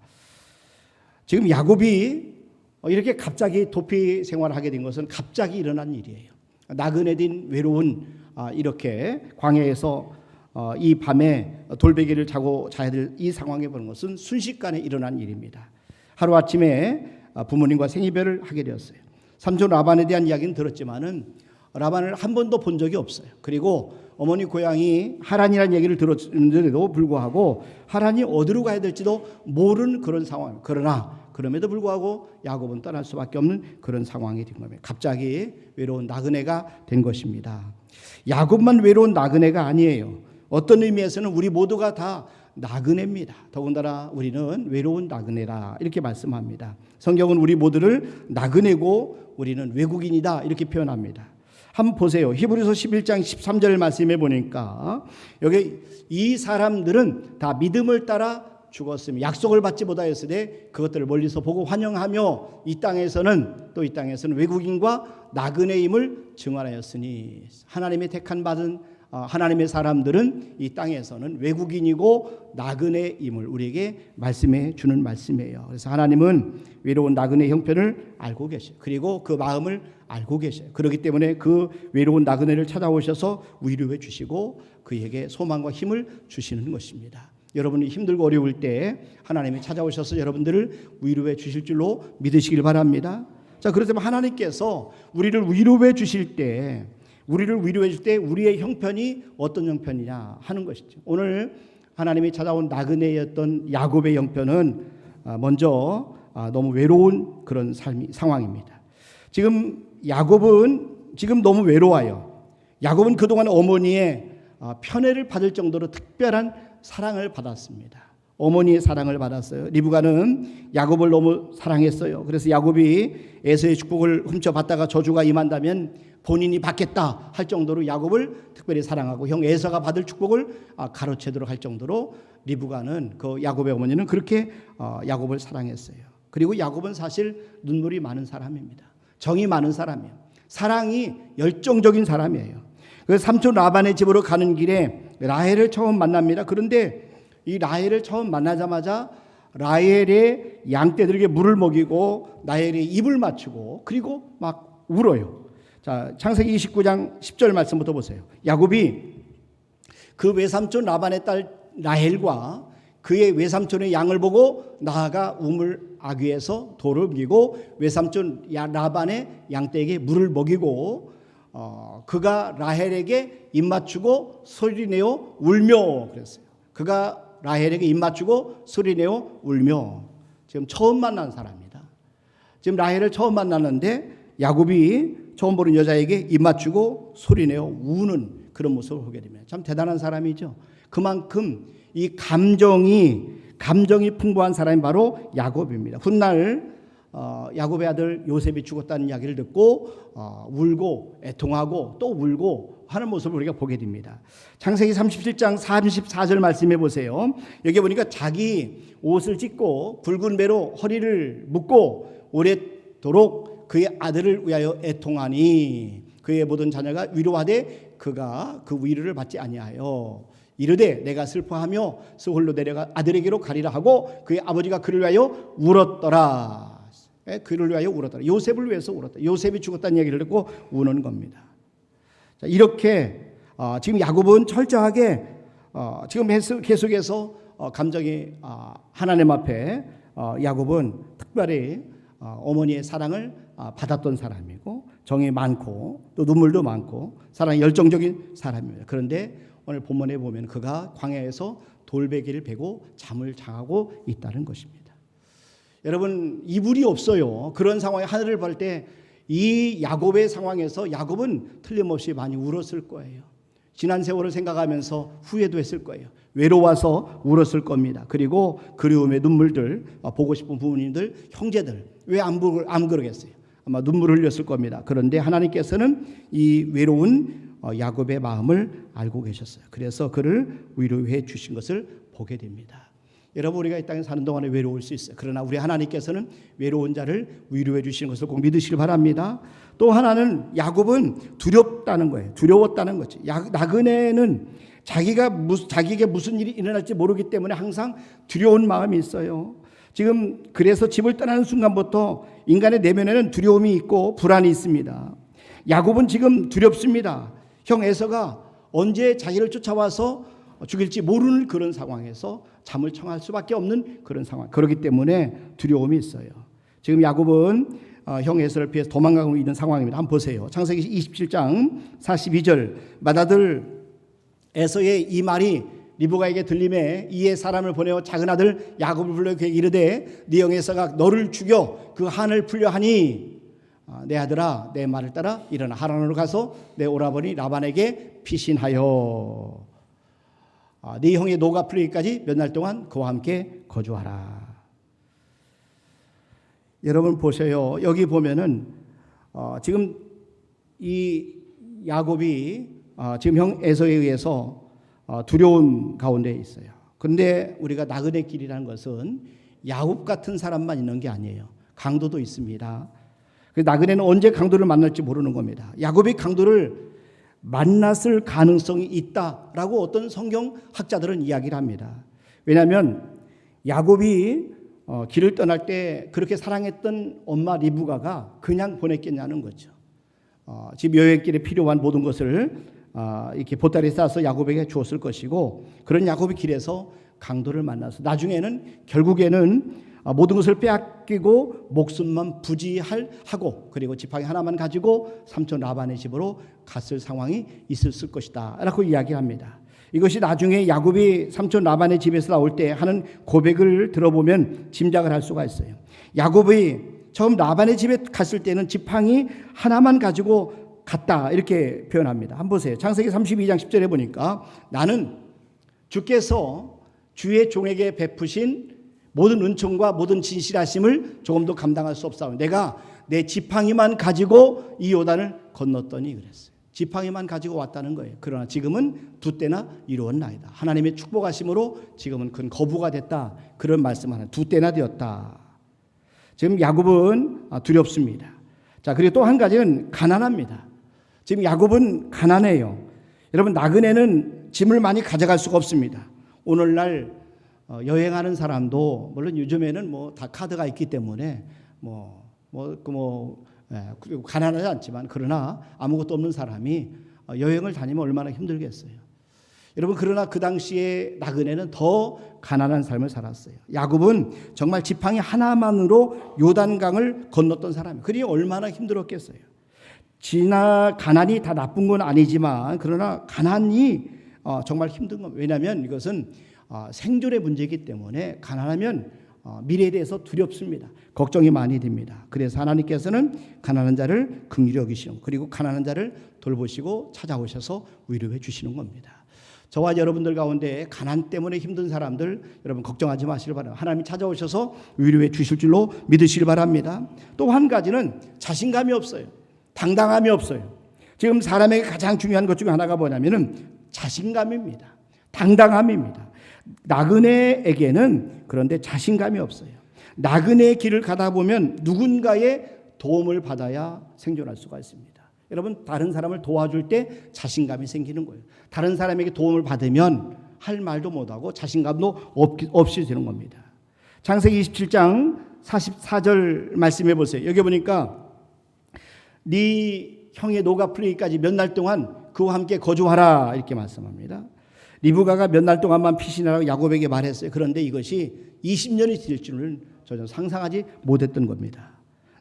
지금 야곱이 이렇게 갑자기 도피 생활을 하게 된 것은 갑자기 일어난 일이에요. 나그네 된 외로운 이렇게 광야에서 이 밤에 돌베개를 자고 자야 될 이 상황에 보는 것은 순식간에 일어난 일입니다. 하루아침에 부모님과 생이별을 하게 되었어요. 삼촌 라반에 대한 이야기는 들었지만은 라반을 한 번도 본 적이 없어요. 그리고 어머니 고향이 하란이라는 얘기를 들었는데도 불구하고 하란이 어디로 가야 될지도 모르는 그런 상황. 그러나 그럼에도 불구하고 야곱은 떠날 수밖에 없는 그런 상황이 된 겁니다. 갑자기 외로운 나그네가 된 것입니다. 야곱만 외로운 나그네가 아니에요. 어떤 의미에서는 우리 모두가 다 나그네입니다. 더군다나 우리는 외로운 나그네라 이렇게 말씀합니다. 성경은 우리 모두를 나그네고 우리는 외국인이다 이렇게 표현합니다. 한번 보세요. 히브리서 11장 13절 말씀에 보니까 여기 이 사람들은 다 믿음을 따라 죽었으며 약속을 받지 못하였으되 그것들을 멀리서 보고 환영하며 이 땅에서는 외국인과 나그네임을 증언하였으니 하나님의 택한 받은 하나님의 사람들은 이 땅에서는 외국인이고 나그네임을 우리에게 말씀해 주는 말씀이에요. 그래서 하나님은 외로운 나그네 형편을 알고 계셔요. 그리고 그 마음을 알고 계셔요. 그렇기 때문에 그 외로운 나그네를 찾아오셔서 위로해 주시고 그에게 소망과 힘을 주시는 것입니다. 여러분이 힘들고 어려울 때 하나님이 찾아오셔서 여러분들을 위로해 주실 줄로 믿으시길 바랍니다. 자, 그렇다면 하나님께서 우리를 위로해 주실 때 우리의 형편이 어떤 형편이냐 하는 것이죠. 오늘 하나님이 찾아온 나그네였던 야곱의 형편은 먼저 너무 외로운 그런 상황입니다. 지금 야곱은 지금 너무 외로워요. 야곱은 그동안 어머니의 편애를 받을 정도로 특별한 사랑을 받았습니다. 어머니의 사랑을 받았어요. 리브가는 야곱을 너무 사랑했어요. 그래서 야곱이 에서의 축복을 훔쳐받다가 저주가 임한다면 본인이 받겠다 할 정도로 야곱을 특별히 사랑하고 형 에서가 받을 축복을 가로채도록 할 정도로 리브가는 그 야곱의 어머니는 그렇게 야곱을 사랑했어요. 그리고 야곱은 사실 눈물이 많은 사람입니다. 정이 많은 사람이에요. 사랑이 열정적인 사람이에요. 그래서 삼촌 라반의 집으로 가는 길에 라헬을 처음 만납니다. 그런데 이 라헬을 처음 만나자마자 라헬의 양떼들에게 물을 먹이고 라헬의 입을 맞추고 그리고 막 울어요. 자, 창세기 29장 10절 말씀부터 보세요. 야곱이 그 외삼촌 라반의 딸 라헬과 그의 외삼촌의 양을 보고 나아가 우물 아귀에서 돌을 먹이고 외삼촌 라반의 양떼에게 물을 먹이고 그가 라헬에게 입 맞추고 소리내어 울며 그랬어요. 그가 라헬에게 입 맞추고 소리내어 울며 지금 처음 만난 사람입니다. 지금 라헬을 처음 만났는데 야곱이 처음 보는 여자에게 입 맞추고 소리내어 우는 그런 모습을 보게 됩니다. 참 대단한 사람이죠. 그만큼 이 감정이 풍부한 사람이 바로 야곱입니다. 훗날 야곱의 아들 요셉이 죽었다는 이야기를 듣고 울고 애통하고 또 울고 하는 모습을 우리가 보게 됩니다. 창세기 37장 34절 말씀해 보세요. 여기 보니까 자기 옷을 찢고 굵은 배로 허리를 묶고 오랫도록 그의 아들을 위하여 애통하니 그의 모든 자녀가 위로하되 그가 그 위로를 받지 아니하여 이르되 내가 슬퍼하며 스홀로 내려가 아들에게로 가리라 하고 그의 아버지가 그를 위하여 울었더라. 그를 위하여 울었더라. 요셉을 위해서 울었다. 요셉이 죽었다는 얘기를 듣고 우는 겁니다. 자, 이렇게 지금 야곱은 철저하게 지금 계속해서 감정이 하나님 앞에 야곱은 특별히 어머니의 사랑을 받았던 사람이고 정이 많고 또 눈물도 많고 사랑이 열정적인 사람입니다. 그런데 오늘 본문에 보면 그가 광야에서 돌베개를 베고 잠을 장하고 있다는 것입니다. 여러분 이불이 없어요. 그런 상황에 하늘을 볼 때 이 야곱의 상황에서 야곱은 틀림없이 많이 울었을 거예요. 지난 세월을 생각하면서 후회도 했을 거예요. 외로워서 울었을 겁니다. 그리고 그리움의 눈물들 보고 싶은 부모님들 형제들 왜 안 그러겠어요. 아마 눈물을 흘렸을 겁니다. 그런데 하나님께서는 이 외로운 야곱의 마음을 알고 계셨어요. 그래서 그를 위로해 주신 것을 보게 됩니다. 여러분 우리가 이 땅에 사는 동안에 외로울 수 있어요. 그러나 우리 하나님께서는 외로운 자를 위로해 주시는 것을 꼭 믿으시길 바랍니다. 또 하나는 야곱은 두렵다는 거예요. 두려웠다는 거지. 나그네는 자기에게 무슨 일이 일어날지 모르기 때문에 항상 두려운 마음이 있어요. 지금 그래서 집을 떠나는 순간부터 인간의 내면에는 두려움이 있고 불안이 있습니다. 야곱은 지금 두렵습니다. 형 에서가 언제 자기를 쫓아와서 죽일지 모르는 그런 상황에서 잠을 청할 수밖에 없는 그런 상황. 그렇기 때문에 두려움이 있어요. 지금 야곱은 형 에서를 피해서 도망가고 있는 상황입니다. 한번 보세요. 창세기 27장 42절 맏아들 에서의 이 말이 리브가에게 들림에 이에 사람을 보내어 작은 아들 야곱을 불러 그에게 이르되 네 형 에서가 너를 죽여 그 한을 풀려 하니 내 아들아 내 말을 따라 일어나 하란으로 가서 내 오라버니 라반에게 피신하여 네 형의 노가 풀리기까지 몇 날 동안 그와 함께 거주하라. 여러분 보세요. 여기 보면은 지금 이 야곱이 지금 형 에서에 의해서 두려움 가운데 있어요. 그런데 우리가 나그네 길이라는 것은 야곱 같은 사람만 있는 게 아니에요. 강도도 있습니다. 나그네는 언제 강도를 만날지 모르는 겁니다. 야곱이 강도를 만났을 가능성이 있다라고 어떤 성경학자들은 이야기를 합니다. 왜냐하면 야곱이 길을 떠날 때 그렇게 사랑했던 엄마 리브가가 그냥 보냈겠냐는 거죠. 집 여행길에 필요한 모든 것을 이렇게 보따리에 싸서 야곱에게 주었을 것이고, 그런 야곱이 길에서 강도를 만나서 나중에는 결국에는 모든 것을 빼앗기고 목숨만 부지하고 그리고 지팡이 하나만 가지고 삼촌 라반의 집으로 갔을 상황이 있었을 것이다 라고 이야기합니다. 이것이 나중에 야곱이 삼촌 라반의 집에서 나올 때 하는 고백을 들어보면 짐작을 할 수가 있어요. 야곱이 처음 라반의 집에 갔을 때는 지팡이 하나만 가지고 갔다 이렇게 표현합니다. 한번 보세요. 창세기 32장 10절에 보니까 나는 주께서 주의 종에게 베푸신 모든 은총과 모든 진실하심을 조금도 감당할 수 없사오니 내가 내 지팡이만 가지고 이 요단을 건넜더니 그랬어요. 지팡이만 가지고 왔다는 거예요. 그러나 지금은 두 때나 이루었나이다. 하나님의 축복하심으로 지금은 큰 거부가 됐다. 그런 말씀하는 두 때나 되었다. 지금 야곱은 두렵습니다. 자, 그리고 또 한 가지는 가난합니다. 지금 야곱은 가난해요. 여러분, 나그네는 짐을 많이 가져갈 수가 없습니다. 오늘날 여행하는 사람도 물론 요즘에는 뭐 다 카드가 있기 때문에 가난하지 않지만 그러나 아무것도 없는 사람이 여행을 다니면 얼마나 힘들겠어요. 여러분, 그러나 그 당시에 나그네는 더 가난한 삶을 살았어요. 야곱은 정말 지팡이 하나만으로 요단강을 건넜던 사람이에요. 그러니 얼마나 힘들었겠어요. 가난이 다 나쁜 건 아니지만 그러나 가난이 정말 힘든 겁니다. 왜냐하면 이것은 생존의 문제이기 때문에 가난하면 미래에 대해서 두렵습니다. 걱정이 많이 됩니다. 그래서 하나님께서는 가난한 자를 긍휼히 여기시는, 그리고 가난한 자를 돌보시고 찾아오셔서 위로해 주시는 겁니다. 저와 여러분들 가운데 가난 때문에 힘든 사람들 여러분 걱정하지 마시길 바랍니다. 하나님이 찾아오셔서 위로해 주실 줄로 믿으시길 바랍니다. 또 한 가지는 자신감이 없어요. 당당함이 없어요. 지금 사람에게 가장 중요한 것 중에 하나가 뭐냐면은 자신감입니다. 당당함입니다. 나그네에게는 그런데 자신감이 없어요. 나그네의 길을 가다 보면 누군가의 도움을 받아야 생존할 수가 있습니다. 여러분, 다른 사람을 도와줄 때 자신감이 생기는 거예요. 다른 사람에게 도움을 받으면 할 말도 못하고 자신감도 없이 되는 겁니다. 창세기 27장 44절 말씀해 보세요. 여기 보니까 네 형의 노가 풀리기까지 몇 날 동안 그와 함께 거주하라 이렇게 말씀합니다. 리브가가 몇 날 동안만 피신하라고 야곱에게 말했어요. 그런데 이것이 20년이 될 줄은 전혀 상상하지 못했던 겁니다.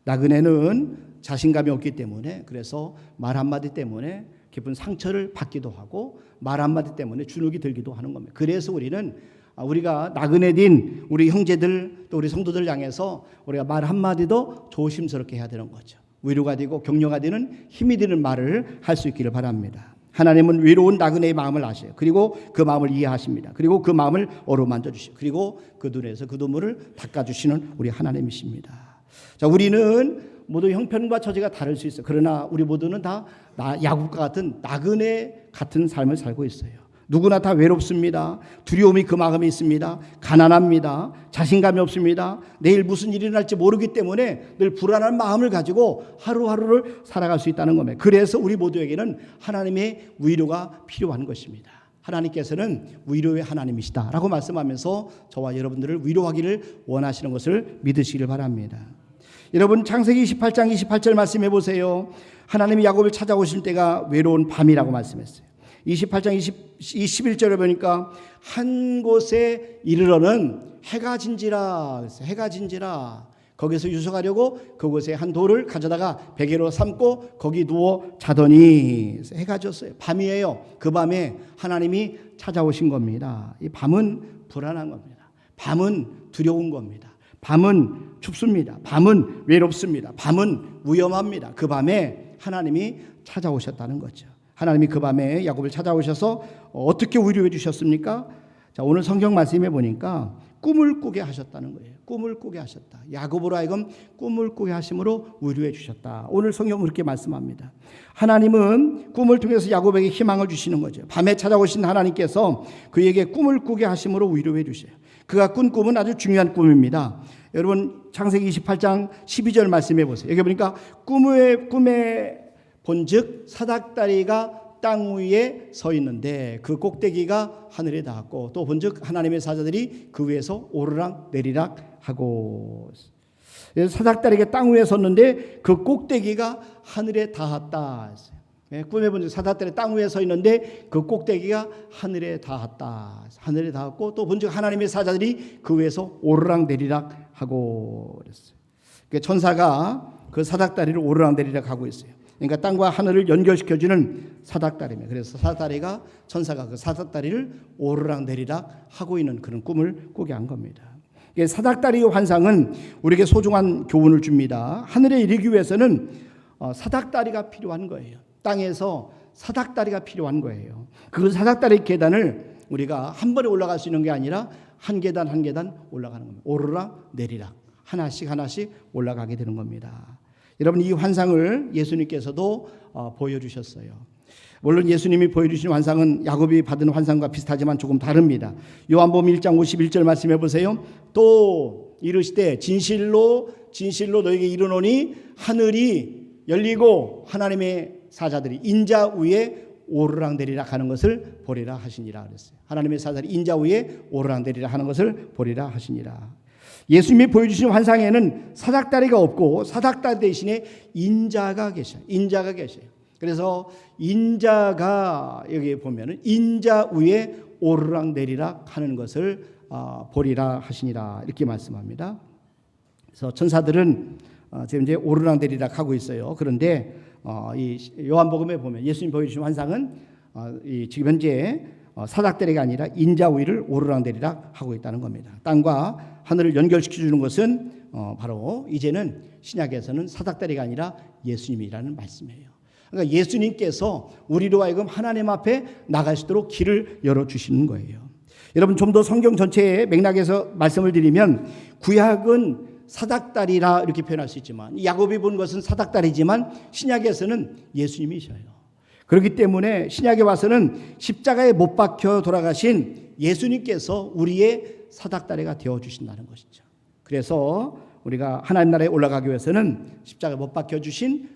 나그네는 자신감이 없기 때문에 그래서 말 한마디 때문에 깊은 상처를 받기도 하고 말 한마디 때문에 주눅이 들기도 하는 겁니다. 그래서 우리가 나그네인 우리 형제들 또 우리 성도들 향해서 우리가 말 한마디도 조심스럽게 해야 되는 거죠. 위로가 되고 격려가 되는 힘이 되는 말을 할 수 있기를 바랍니다. 하나님은 외로운 나그네의 마음을 아셔요. 그리고 그 마음을 이해하십니다. 그리고 그 마음을 어루만져 주시고 그리고 그 눈에서 그 눈물을 닦아주시는 우리 하나님이십니다. 자, 우리는 모두 형편과 처지가 다를 수 있어요. 그러나 우리 모두는 다 야곱과 같은 나그네 같은 삶을 살고 있어요. 누구나 다 외롭습니다. 두려움이 그 마음에 있습니다. 가난합니다. 자신감이 없습니다. 내일 무슨 일이 날지 모르기 때문에 늘 불안한 마음을 가지고 하루하루를 살아갈 수 있다는 겁니다. 그래서 우리 모두에게는 하나님의 위로가 필요한 것입니다. 하나님께서는 위로의 하나님이시다라고 말씀하면서 저와 여러분들을 위로하기를 원하시는 것을 믿으시길 바랍니다. 여러분, 창세기 28장 28절 말씀해 보세요. 하나님이 야곱을 찾아오실 때가 외로운 밤이라고 말씀했어요. 28장 21절에 보니까 한 곳에 이르러는 해가 진지라, 거기서 유숙하려고 그곳에 한 돌을 가져다가 베개로 삼고 거기 누워 자더니 해가 졌어요. 밤이에요. 그 밤에 하나님이 찾아오신 겁니다. 이 밤은 불안한 겁니다. 밤은 두려운 겁니다. 밤은 춥습니다. 밤은 외롭습니다. 밤은 위험합니다. 그 밤에 하나님이 찾아오셨다는 거죠. 하나님이 그 밤에 야곱을 찾아오셔서 어떻게 위로해 주셨습니까? 자, 오늘 성경 말씀에 보니까 꿈을 꾸게 하셨다는 거예요. 꿈을 꾸게 하셨다. 야곱으로 하여금 꿈을 꾸게 하심으로 위로해 주셨다. 오늘 성경은 그렇게 말씀합니다. 하나님은 꿈을 통해서 야곱에게 희망을 주시는 거죠. 밤에 찾아오신 하나님께서 그에게 꿈을 꾸게 하심으로 위로해 주셔요. 그가 꾼 꿈은 아주 중요한 꿈입니다. 여러분 창세기 28장 12절 말씀해 보세요. 여기 보니까 꿈에 본즉 사닥다리가 땅 위에 서 있는데 그 꼭대기가 하늘에 닿았고 또 본즉 하나님의 사자들이 그 위에서 오르락 내리락 하고 사닥다리가 땅 위에 섰는데 그 꼭대기가 하늘에 닿았다. 꿈에 본즉 사닥다리 땅 위에 서 있는데 그 꼭대기가 하늘에 닿았다. 하늘에 닿았고 또 본즉 하나님의 사자들이 그 위에서 오르락 내리락 하고 그랬어요. 천사가 그 사닥다리를 오르락 내리락 하고 있어요. 그러니까 땅과 하늘을 연결시켜주는 사닥다리입니다. 그래서 사닥다리가 천사가 그 사닥다리를 오르락 내리락 하고 있는 그런 꿈을 꾸게 한 겁니다. 사닥다리의 환상은 우리에게 소중한 교훈을 줍니다. 하늘에 이르기 위해서는 사닥다리가 필요한 거예요. 땅에서 사닥다리가 필요한 거예요. 그 사닥다리 계단을 우리가 한 번에 올라갈 수 있는 게 아니라 한 계단 한 계단 올라가는 겁니다. 오르락 내리락 하나씩 하나씩 올라가게 되는 겁니다. 여러분 이 환상을 예수님께서도 보여주셨어요. 물론 예수님이 보여주신 환상은 야곱이 받은 환상과 비슷하지만 조금 다릅니다. 요한복음 1장 51절 말씀해 보세요. 또 이르시되 진실로 너에게 이르노니 하늘이 열리고 하나님의 사자들이 인자 위에 오르락 내리락 하는 것을 보리라 하시니라 그랬어요. 하나님의 사자들이 인자 위에 오르락 내리락 하는 것을 보리라 하시니라. 예수님이 보여주신 환상에는 사닥다리가 없고 사닥다리 대신에 인자가 계셔요. 인자가 계셔요. 그래서 인자가 여기 보면은 인자 위에 오르락 내리락 하는 것을 보리라 하시니라 이렇게 말씀합니다. 그래서 천사들은 지금 이제 오르락 내리락 하고 있어요. 그런데 이 요한복음에 보면 예수님 보여주신 환상은 지금 현재 사닥다리가 아니라 인자 위를 오르락 내리락 하고 있다는 겁니다. 땅과 하늘을 연결시켜주는 것은 바로 이제는 신약에서는 사닥다리가 아니라 예수님이라는 말씀이에요. 그러니까 예수님께서 우리로 하여금 하나님 앞에 나갈 수 있도록 길을 열어주시는 거예요. 여러분 좀 더 성경 전체의 맥락에서 말씀을 드리면 구약은 사닥다리라 이렇게 표현할 수 있지만 야곱이 본 것은 사닥다리지만 신약에서는 예수님이셔요. 그렇기 때문에 신약에 와서는 십자가에 못 박혀 돌아가신 예수님께서 우리의 사닥다리가 되어주신다는 것이죠. 그래서 우리가 하나님 나라에 올라가기 위해서는 십자가에 못 박혀 주신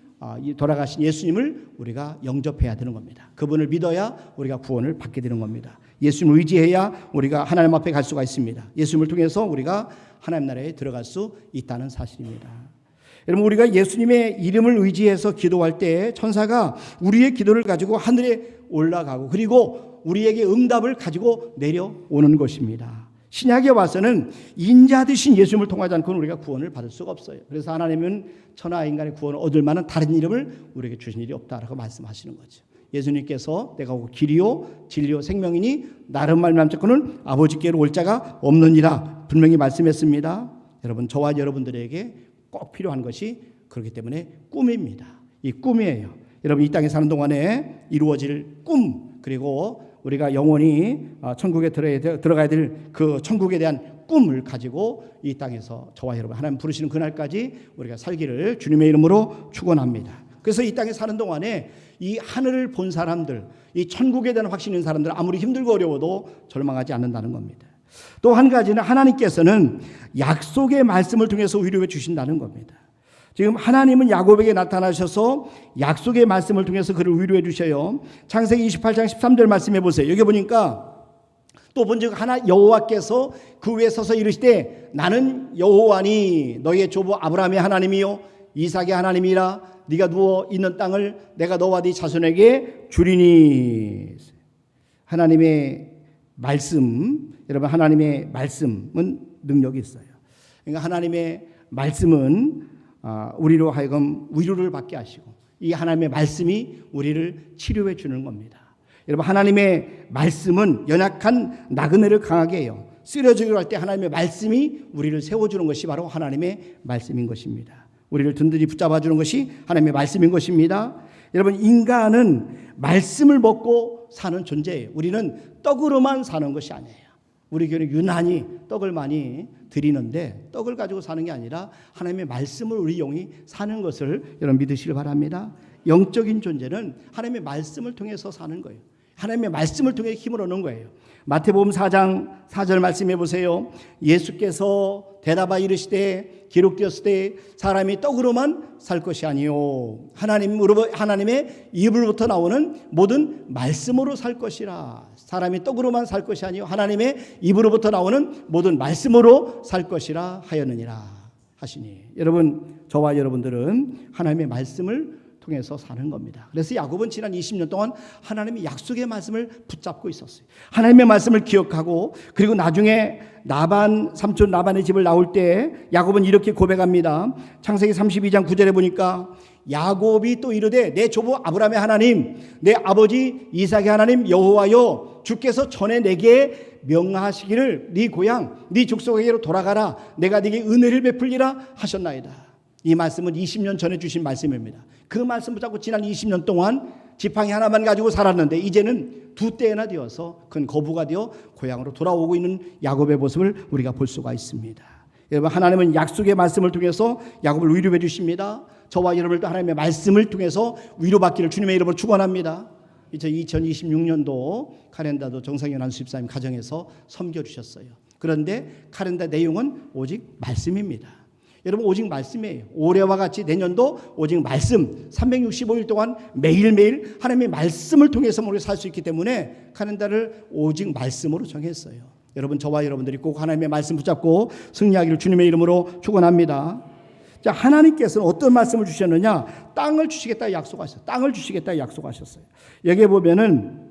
돌아가신 예수님을 우리가 영접해야 되는 겁니다. 그분을 믿어야 우리가 구원을 받게 되는 겁니다. 예수님을 의지해야 우리가 하나님 앞에 갈 수가 있습니다. 예수님을 통해서 우리가 하나님 나라에 들어갈 수 있다는 사실입니다. 여러분 우리가 예수님의 이름을 의지해서 기도할 때 천사가 우리의 기도를 가지고 하늘에 올라가고 그리고 우리에게 응답을 가지고 내려오는 것입니다. 신약에 와서는 인자 되신 예수님을 통하지 않고는 우리가 구원을 받을 수가 없어요. 그래서 하나님은 천하 인간의 구원을 얻을 만한 다른 이름을 우리에게 주신 일이 없다라고 말씀하시는 거죠. 예수님께서 내가 길이요 진리요 생명이니 나를 말미암고는 아버지께로 올 자가 없느니라 분명히 말씀했습니다. 여러분 저와 여러분들에게 꼭 필요한 것이 그렇기 때문에 꿈입니다. 이 꿈이에요. 여러분 이 땅에 사는 동안에 이루어질 꿈 그리고 우리가 영원히 천국에 들어가야 될 그 천국에 대한 꿈을 가지고 이 땅에서 저와 여러분 하나님 부르시는 그날까지 우리가 살기를 주님의 이름으로 축원합니다. 그래서 이 땅에 사는 동안에 이 하늘을 본 사람들, 이 천국에 대한 확신이 있는 사람들은 아무리 힘들고 어려워도 절망하지 않는다는 겁니다. 또 한 가지는 하나님께서는 약속의 말씀을 통해서 위로해 주신다는 겁니다. 지금 하나님은 야곱에게 나타나셔서 약속의 말씀을 통해서 그를 위로해 주셔요. 창세기 28장 13절 말씀해 보세요. 여기 보니까 또 본즉 하나 여호와께서 그 위에 서서 이르시되 나는 여호와니 너희의 조부 아브라함의 하나님이요 이삭의 하나님이라 네가 누워 있는 땅을 내가 너와 네 자손에게 주리니. 하나님의 말씀, 여러분 하나님의 말씀은 능력이 있어요. 그러니까 하나님의 말씀은 우리로 하여금 위로를 받게 하시고 이 하나님의 말씀이 우리를 치료해 주는 겁니다. 여러분 하나님의 말씀은 연약한 나그네를 강하게 해요. 쓰러지기로 할 때 하나님의 말씀이 우리를 세워주는 것이 바로 하나님의 말씀인 것입니다. 우리를 든든히 붙잡아주는 것이 하나님의 말씀인 것입니다. 여러분 인간은 말씀을 먹고 사는 존재예요. 우리는 떡으로만 사는 것이 아니에요. 우리 교회는 유난히 떡을 많이 드리는데 떡을 가지고 사는 게 아니라 하나님의 말씀을 우리 영이 사는 것을 여러분 믿으시길 바랍니다. 영적인 존재는 하나님의 말씀을 통해서 사는 거예요. 하나님의 말씀을 통해 힘을 얻는 거예요. 마태복음 4장 4절 말씀해 보세요. 예수께서 대답하여 이르시되 기록되었을 때 사람이 떡으로만 살 것이 아니요 하나님의 입으로부터 나오는 모든 말씀으로 살 것이라. 사람이 떡으로만 살 것이 아니요 하나님의 입으로부터 나오는 모든 말씀으로 살 것이라 하였느니라 하시니, 여러분, 저와 여러분들은 하나님의 말씀을 통해서 사는 겁니다. 그래서 야곱은 지난 20년 동안 하나님의 약속의 말씀을 붙잡고 있었어요. 하나님의 말씀을 기억하고, 그리고 나중에 삼촌 나반의 집을 나올 때 야곱은 이렇게 고백합니다. 창세기 32장 9절에 보니까 야곱이 또 이르되 내 조부 아브라함의 하나님, 내 아버지 이삭의 하나님 여호와여, 주께서 전에 내게 명하시기를 네 고향 네 족속에게로 돌아가라, 내가 네게 은혜를 베풀리라 하셨나이다. 이 말씀은 20년 전에 주신 말씀입니다. 그 말씀 붙잡고 지난 20년 동안 지팡이 하나만 가지고 살았는데 이제는 두 때나 되어서 큰 거부가 되어 고향으로 돌아오고 있는 야곱의 모습을 우리가 볼 수가 있습니다. 여러분, 하나님은 약속의 말씀을 통해서 야곱을 위로해 주십니다. 저와 여러분도 하나님의 말씀을 통해서 위로받기를 주님의 이름으로 축원합니다. 2026년도 카렌다도 정상현 안수집사님 가정에서 섬겨주셨어요. 그런데 카렌다 내용은 오직 말씀입니다. 여러분, 오직 말씀이에요. 올해와 같이 내년도 오직 말씀, 365일 동안 매일매일 하나님의 말씀을 통해서 우리가 살 수 있기 때문에 카렌다를 오직 말씀으로 정했어요. 여러분, 저와 여러분들이 꼭 하나님의 말씀 붙잡고 승리하기를 주님의 이름으로 축원합니다. 자, 하나님께서는 어떤 말씀을 주셨느냐? 땅을 주시겠다 약속하셨어요. 땅을 주시겠다 약속하셨어요. 여기에 보면은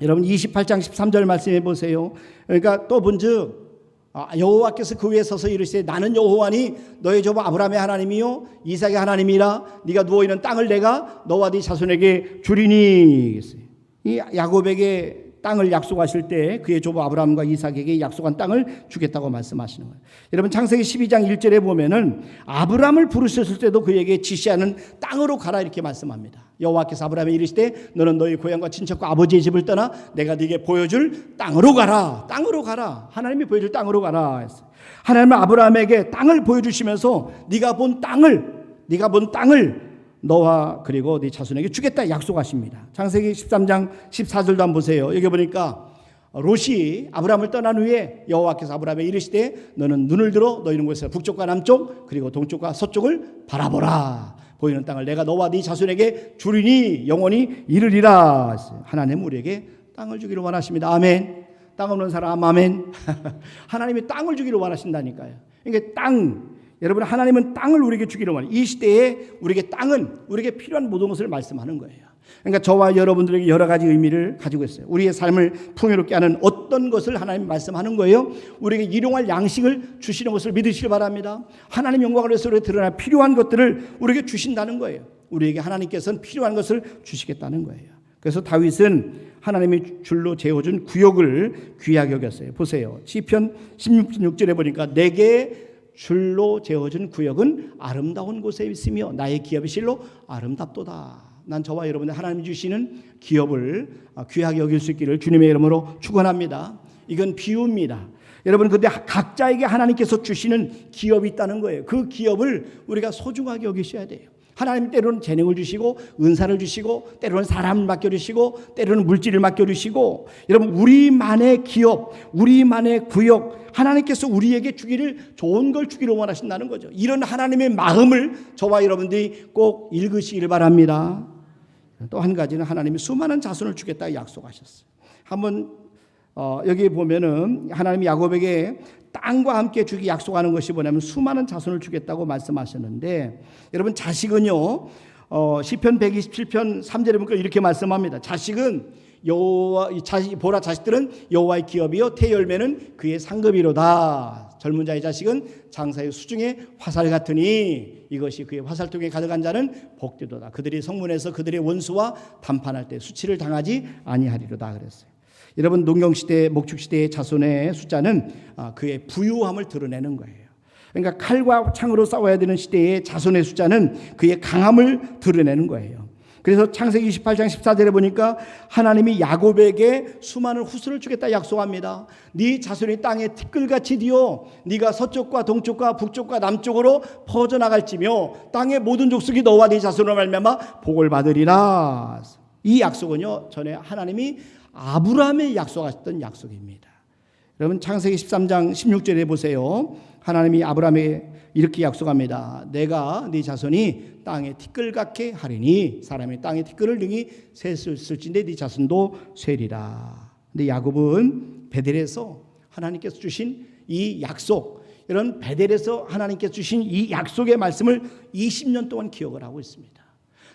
여러분 28장 13절 말씀해 보세요. 그러니까 또 본즉 여호와께서 그 위에 서서 이르시되 나는 여호와니 너의 조부 아브라함의 하나님이요 이삭의 하나님이라. 네가 누워있는 땅을 내가 너와 네 자손에게 주리니. 이 야곱에게 땅을 약속하실 때 그의 조부 아브라함과 이삭에게 약속한 땅을 주겠다고 말씀하시는 거예요. 여러분, 창세기 12장 1절에 보면은 아브라함을 부르셨을 때도 그에게 지시하는 땅으로 가라 이렇게 말씀합니다. 여호와께서 아브라함에 이르시되 너는 너희 고향과 친척과 아버지의 집을 떠나 내가 네게 보여줄 땅으로 가라. 땅으로 가라. 하나님이 보여줄 땅으로 가라 했어요. 하나님은 아브라함에게 땅을 보여주시면서 네가 본 땅을 너와 그리고 네 자손에게 주겠다 약속하십니다. 창세기 13장 14절도 한번 보세요. 여기 보니까 롯이 아브라함을 떠난 후에 여호와께서 아브라함에 이르시되 너는 눈을 들어 너희 있는 곳에서 북쪽과 남쪽 그리고 동쪽과 서쪽을 바라보라. 보이는 땅을 내가 너와 네 자손에게 주리니 영원히 이르리라. 하나님은 우리에게 땅을 주기를 원하십니다. 아멘. 땅 없는 사람 아멘. 하나님이 땅을 주기를 원하신다니까요. 그러니까 여러분, 하나님은 땅을 우리에게 주기를 원해요. 이 시대에 우리에게 땅은 우리에게 필요한 모든 것을 말씀하는 거예요. 그러니까 저와 여러분들에게 여러 가지 의미를 가지고 있어요. 우리의 삶을 풍요롭게 하는 어떤 것을 하나님 말씀하는 거예요. 우리에게 일용할 양식을 주시는 것을 믿으시길 바랍니다. 하나님 영광을 위해서 우리에게 드러나 필요한 것들을 우리에게 주신다는 거예요. 우리에게 하나님께서는 필요한 것을 주시겠다는 거예요. 그래서 다윗은 하나님이 줄로 재어준 구역을 귀하게 여겼어요. 보세요. 시편 16절에 보니까 내게 줄로 재어준 구역은 아름다운 곳에 있으며 나의 기업이 실로 아름답도다. 난 저와 여러분들 하나님이 주시는 기업을 귀하게 여길 수 있기를 주님의 이름으로 축원합니다. 이건 비유입니다. 여러분, 근데 각자에게 하나님께서 주시는 기업이 있다는 거예요. 그 기업을 우리가 소중하게 여기셔야 돼요. 하나님 때로는 재능을 주시고 은사를 주시고 때로는 사람을 맡겨주시고 때로는 물질을 맡겨주시고, 여러분, 우리만의 기업, 우리만의 구역, 하나님께서 우리에게 주기를 좋은 걸 주기를 원하신다는 거죠. 이런 하나님의 마음을 저와 여러분들이 꼭 읽으시기를 바랍니다. 또 한 가지는 하나님이 수많은 자손을 주겠다 약속하셨어요. 한번 여기 보면은 하나님이 야곱에게 땅과 함께 주기 약속하는 것이 뭐냐면 수많은 자손을 주겠다고 말씀하셨는데, 여러분, 자식은요 시편 127편 3절에 보니까 이렇게 말씀합니다. 자식은 보라 자식들은 여호와의 기업이요 태열매는 그의 상급이로다. 젊은 자의 자식은 장사의 수중에 화살 같으니 이것이 그의 화살통에 가득한 자는 복되도다. 그들이 성문에서 그들의 원수와 담판할 때 수치를 당하지 아니하리로다 그랬어요. 여러분, 농경시대 목축시대의 자손의 숫자는 그의 부유함을 드러내는 거예요. 그러니까 칼과 창으로 싸워야 되는 시대의 자손의 숫자는 그의 강함을 드러내는 거예요. 그래서 창세기 28장 14절에 보니까 하나님이 야곱에게 수많은 후손을 주겠다 약속합니다. 네 자손이 땅에 티끌같이 되어 네가 서쪽과 동쪽과 북쪽과 남쪽으로 퍼져나갈지며 땅의 모든 족속이 너와 네 자손으로 말미암아 복을 받으리라. 이 약속은요, 전에 하나님이 아브라함에 약속하셨던 약속입니다. 여러분 창세기 13장 16절에 보세요. 하나님이 아브라함에게 이렇게 약속합니다. 내가 네 자손이 땅에 티끌같게 하리니 사람이 땅에 티끌을 능히 셀을진데 네 자손도 셀이라. 근데 야곱은 베델에서 하나님께서 주신 이 약속, 이런 베델에서 하나님께서 주신 이 약속의 말씀을 20년 동안 기억을 하고 있습니다.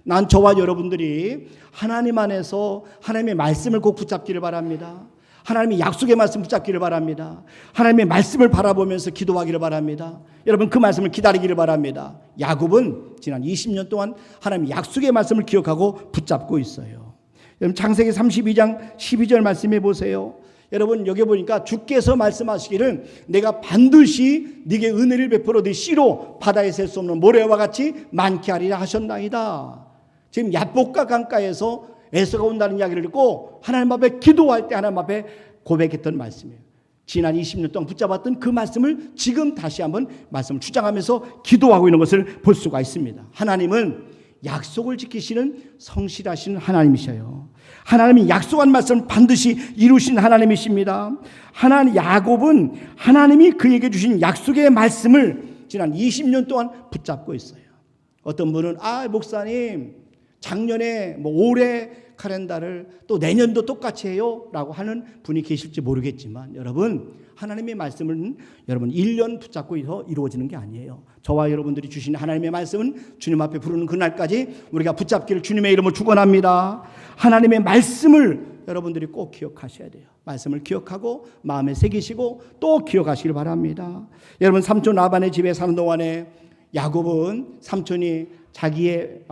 난 저와 여러분들이 하나님 안에서 하나님의 말씀을 꼭 붙잡기를 바랍니다. 하나님의 약속의 말씀 붙잡기를 바랍니다. 하나님의 말씀을 바라보면서 기도하기를 바랍니다. 여러분 그 말씀을 기다리기를 바랍니다. 야곱은 지난 20년 동안 하나님의 약속의 말씀을 기억하고 붙잡고 있어요. 여러분 창세기 32장 12절 말씀해 보세요. 여러분 여기 보니까 주께서 말씀하시기를 내가 반드시 네게 은혜를 베풀어 네 씨로 바다에 셀 수 없는 모래와 같이 많게 하리라 하셨나이다. 지금 야복과 강가에서 에서가 온다는 이야기를 듣고 하나님 앞에 기도할 때 하나님 앞에 고백했던 말씀이에요. 지난 20년 동안 붙잡았던 그 말씀을 지금 다시 한번 말씀을 주장하면서 기도하고 있는 것을 볼 수가 있습니다. 하나님은 약속을 지키시는 성실하신 하나님이셔요. 하나님이 약속한 말씀을 반드시 이루신 하나님이십니다. 야곱은 하나님이 그에게 주신 약속의 말씀을 지난 20년 동안 붙잡고 있어요. 어떤 분은 목사님 작년에 올해 카렌다를 또 내년도 똑같이 해요 라고 하는 분이 계실지 모르겠지만 여러분 하나님의 말씀은 여러분 1년 붙잡고 이루어지는 게 아니에요. 저와 여러분들이 주신 하나님의 말씀은 주님 앞에 부르는 그날까지 우리가 붙잡기를 주님의 이름으로 축원합니다. 하나님의 말씀을 여러분들이 꼭 기억하셔야 돼요. 말씀을 기억하고 마음에 새기시고 또 기억하시길 바랍니다. 여러분 삼촌 라반의 집에 사는 동안에 야곱은 삼촌이 자기의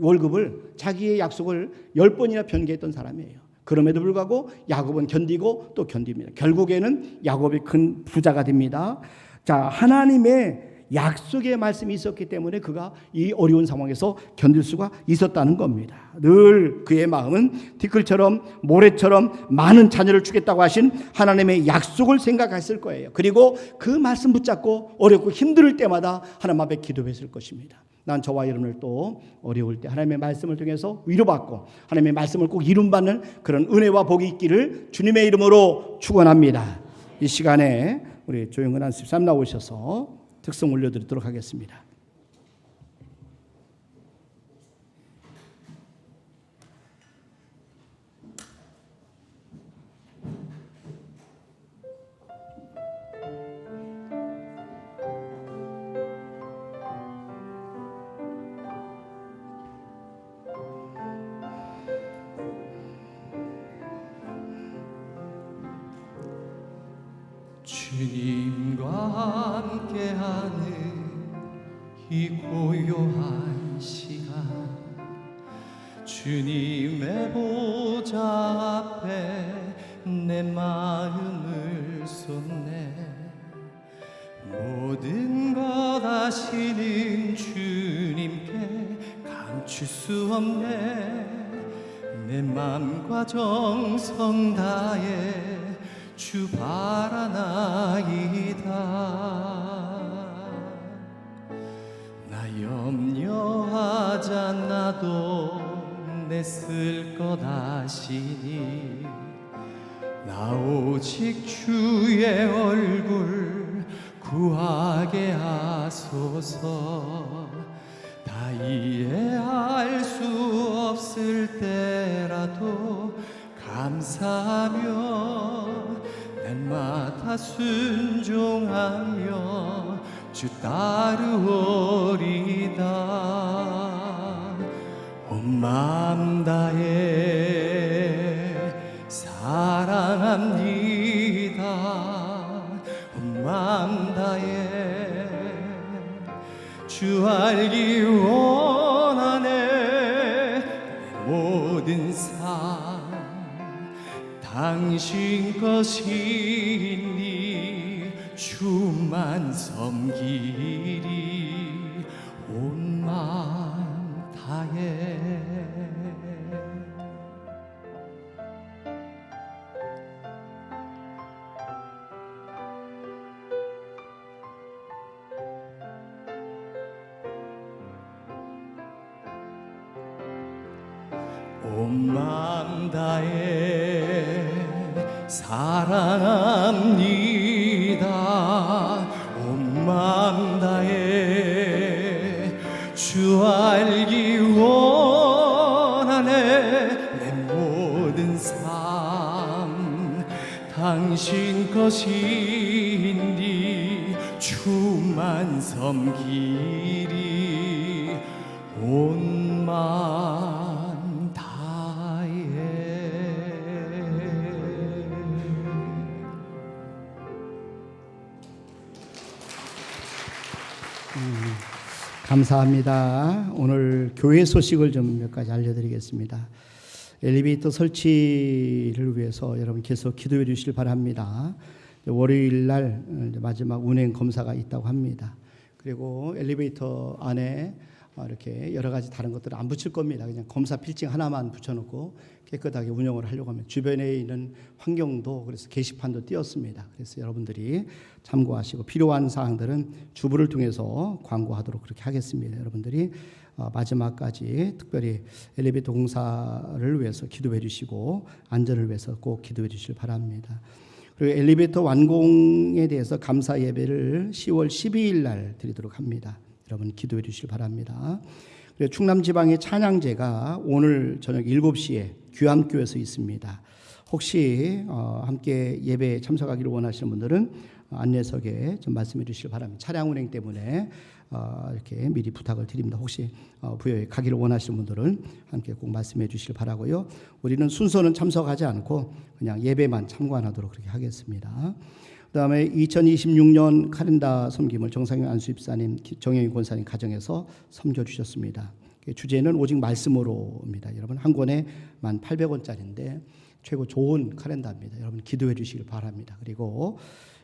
월급을 자기의 약속을 10번이나 변개했던 사람이에요. 그럼에도 불구하고 야곱은 견디고 또 견딥니다. 결국에는 야곱이 큰 부자가 됩니다. 자, 하나님의 약속의 말씀이 있었기 때문에 그가 이 어려운 상황에서 견딜 수가 있었다는 겁니다. 늘 그의 마음은 티끌처럼 모래처럼 많은 자녀를 주겠다고 하신 하나님의 약속을 생각했을 거예요. 그리고 그 말씀 붙잡고 어렵고 힘들 때마다 하나님 앞에 기도했을 것입니다. 난 저와 여러분을 또 어려울 때 하나님의 말씀을 통해서 위로받고 하나님의 말씀을 꼭 이룸받는 그런 은혜와 복이 있기를 주님의 이름으로 축원합니다. 이 시간에 우리 조영근 안수님 나오셔서 특성 올려드리도록 하겠습니다. 주님과 함께하는 이 고요한 시간 주님의 보좌 앞에 내 마음을 쏟네 모든 것 아시는 주님께 감출 수 없네 내 맘과 정성 다해 주 바라나이다 나 염려하지 않아도 내 쓸 것 아시니 나 오직 주의 얼굴 구하게 하소서 다 이해할 수 없을 때라도 감사하며 날마다 순종하며 주 따르오리다 온 마음 다해 사랑합니다 온 마음 다해 주 알기 원하네 내 모든 삶 당신 것이니 주만 섬기리 온 마음 다해 온 마음 다해 사랑합니다. 온 마음 다해 주 알기 원하네. 내 모든 삶 당신 것이니 주만 섬기리 온 마음 다해. 감사합니다. 오늘 교회 소식을 좀 몇 가지 알려드리겠습니다. 엘리베이터 설치를 위해서 여러분 계속 기도해 주시길 바랍니다. 월요일 날 마지막 운행 검사가 있다고 합니다. 그리고 엘리베이터 안에 이렇게 여러 가지 다른 것들을 안 붙일 겁니다. 그냥 검사 필증 하나만 붙여놓고 깨끗하게 운영을 하려고 하면 주변에 있는 환경도 그래서 게시판도 띄었습니다. 그래서 여러분들이 참고하시고 필요한 사항들은 주부를 통해서 광고하도록 그렇게 하겠습니다. 여러분들이 마지막까지 특별히 엘리베이터 공사를 위해서 기도해 주시고 안전을 위해서 꼭 기도해 주시길 바랍니다. 그리고 엘리베이터 완공에 대해서 감사 예배를 10월 12일 날 드리도록 합니다. 여러분 기도해 주시길 바랍니다. 그리고 충남 지방의 찬양제가 오늘 저녁 7시에 귀암교에서 있습니다. 혹시 함께 예배에 참석하기를 원하시는 분들은 안내석에 좀 말씀해 주시길 바랍니다. 차량 운행 때문에 이렇게 미리 부탁을 드립니다. 혹시 부여에 가기를 원하시는 분들은 함께 꼭 말씀해 주시길 바라고요. 우리는 순서는 참석하지 않고 그냥 예배만 참관하도록 그렇게 하겠습니다. 그다음에 2026년 카렌다 섬김을 정상영 안수집사님, 정영희 권사님 가정에서 섬겨 주셨습니다. 주제는 오직 말씀으로입니다. 여러분 한 권에 1,800원짜리인데 최고 좋은 카렌다입니다. 여러분 기도해 주시길 바랍니다. 그리고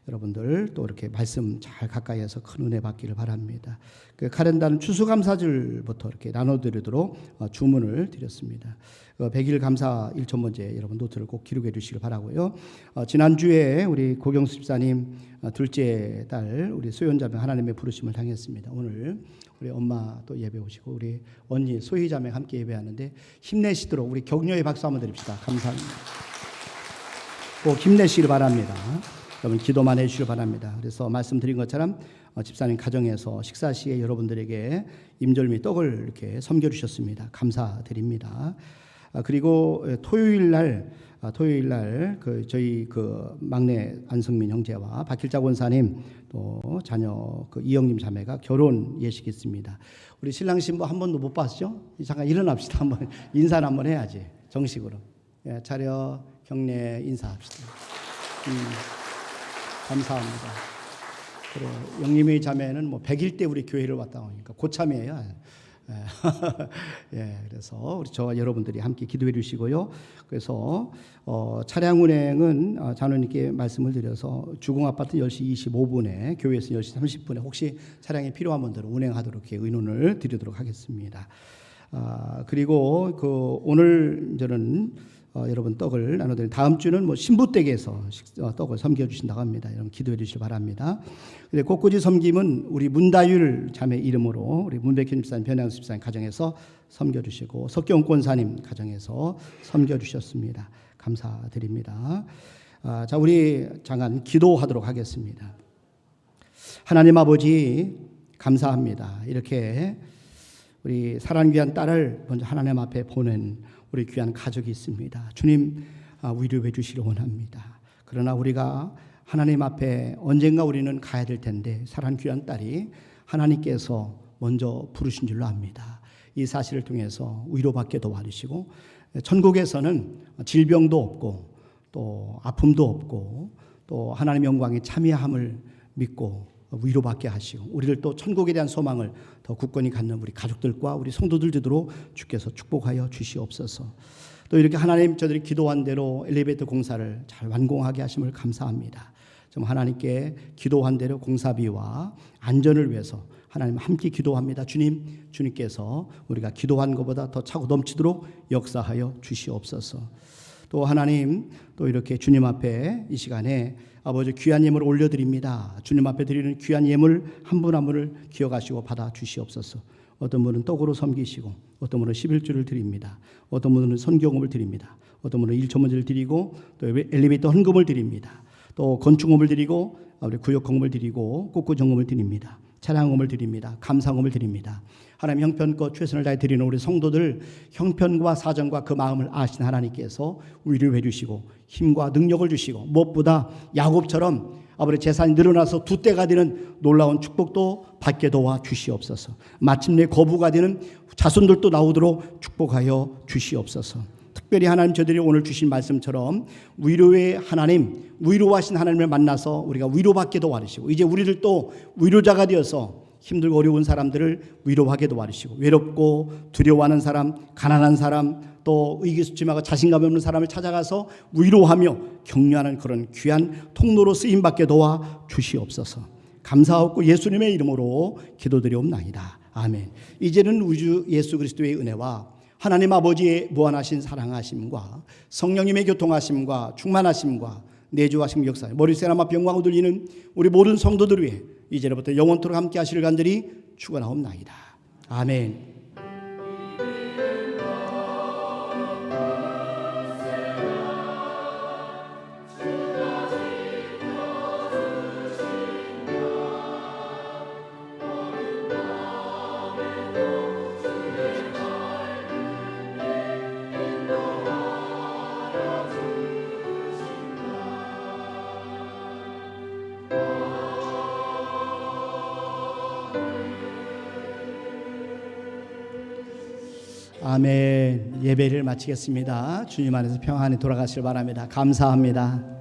여러분들 또 이렇게 말씀 잘 가까이에서 큰 은혜 받기를 바랍니다. 그 카렌다는 추수감사절부터 이렇게 나눠드리도록 주문을 드렸습니다. 100일 감사 1,000번째 여러분 노트를 꼭 기록해 주시길 바라고요. 지난주에 우리 고경수 집사님 둘째 딸 우리 소연자매 하나님의 부르심을 당했습니다. 오늘 우리 엄마 또 예배 오시고 우리 언니 소희자매 함께 예배하는데 힘내시도록 우리 격려의 박수 한번 드립시다. 감사합니다. 꼭 힘내시길 바랍니다. 여러분 기도만 해주시길 바랍니다. 그래서 말씀드린 것처럼 집사님 가정에서 식사 시에 여러분들에게 임절미 떡을 이렇게 섬겨주셨습니다. 감사드립니다. 그리고 토요일 날 그 저희 그 막내 안성민 형제와 박길자 권사님 또 자녀 그 이영님 자매가 결혼 예식이 있습니다. 우리 신랑 신부 한 번도 못 봤죠? 잠깐 일어납시다. 한번 인사를 한번 해야지 정식으로. 예, 차려 경례 인사합시다. 감사합니다. 그래, 영림의 자매는 뭐 100일 때 우리 교회를 왔다 오니까 고참이에요. 예, 그래서 우리 저와 여러분들이 함께 기도해 주시고요. 그래서 차량 운행은 장로님께 말씀을 드려서 주공아파트 10시 25분에 교회에서 10시 30분에 혹시 차량이 필요한 분들은 운행하도록 이렇게 의논을 드리도록 하겠습니다. 그리고 그 오늘 저는 여러분 떡을 나눠드리는 다음 주는 뭐 신부댁에서 떡을 섬겨주신다고 합니다. 여러분 기도해 주시기 바랍니다. 근데 꽃꽂이 섬김은 우리 문다율 자매 이름으로 우리 문백현 집사님, 변양수 집사님 가정에서 섬겨주시고 석경 권사님 가정에서 섬겨주셨습니다. 감사드립니다. 자, 우리 잠깐 기도하도록 하겠습니다. 하나님 아버지 감사합니다. 이렇게 우리 사랑 귀한 딸을 먼저 하나님 앞에 보낸 우리 귀한 가족이 있습니다. 주님 위로해 주시길 원합니다. 그러나 우리가 하나님 앞에 언젠가 우리는 가야 될 텐데 사랑 귀한 딸이 하나님께서 먼저 부르신 줄로 압니다. 이 사실을 통해서 위로받게 도와주시고 천국에서는 질병도 없고 또 아픔도 없고 또 하나님 영광에 참여함을 믿고 위로받게 하시고 우리를 또 천국에 대한 소망을 더 굳건히 갖는 우리 가족들과 우리 성도들 되도록 주께서 축복하여 주시옵소서. 또 이렇게 하나님 저들이 기도한 대로 엘리베이터 공사를 잘 완공하게 하심을 감사합니다. 좀 하나님께 기도한 대로 공사비와 안전을 위해서 하나님 함께 기도합니다. 주님께서 우리가 기도한 것보다 더 차고 넘치도록 역사하여 주시옵소서. 또 하나님, 또 이렇게 주님 앞에 이 시간에 아버지 귀한 예물을 올려드립니다. 주님 앞에 드리는 귀한 예물 한 분 한 분을 기억하시고 받아 주시옵소서. 어떤 분은 떡으로 섬기시고, 어떤 분은 11주를 드립니다. 어떤 분은 선교금을 드립니다. 어떤 분은 일초문제를 드리고, 또 엘리베이터 헌금을 드립니다. 또 건축금을 드리고, 우리 구역공금을 드리고, 꽃구정금을 드립니다. 찬양금을 드립니다. 감사금을 드립니다. 하나님 형편껏 최선을 다해 드리는 우리 성도들 형편과 사정과 그 마음을 아신 하나님께서 위로해 주시고 힘과 능력을 주시고, 무엇보다 야곱처럼 아버지 재산이 늘어나서 두 때가 되는 놀라운 축복도 받게 도와 주시옵소서. 마침내 거부가 되는 자손들도 나오도록 축복하여 주시옵소서. 특별히 하나님, 저들이 오늘 주신 말씀처럼 위로의 하나님, 위로하신 하나님을 만나서 우리가 위로받게 도와주시고, 이제 우리를 또 위로자가 되어서 힘들고 어려운 사람들을 위로하게 도와주시고, 외롭고 두려워하는 사람, 가난한 사람, 또 의기소침하고 자신감 없는 사람을 찾아가서 위로하며 격려하는 그런 귀한 통로로 쓰임받게 도와 주시옵소서. 감사하고 예수님의 이름으로 기도드리옵나이다. 아멘. 이제는 우주 예수 그리스도의 은혜와 하나님 아버지의 무한하신 사랑하심과 성령님의 교통하심과 충만하심과 내주하심 역사, 머리새나마 병광을 들리는 우리 모든 성도들 위해 이제로부터 영원토록 함께 하시를 간절히 축원하옵나이다. 아멘. 아멘. 예배를 마치겠습니다. 주님 안에서 평안히 돌아가시길 바랍니다. 감사합니다.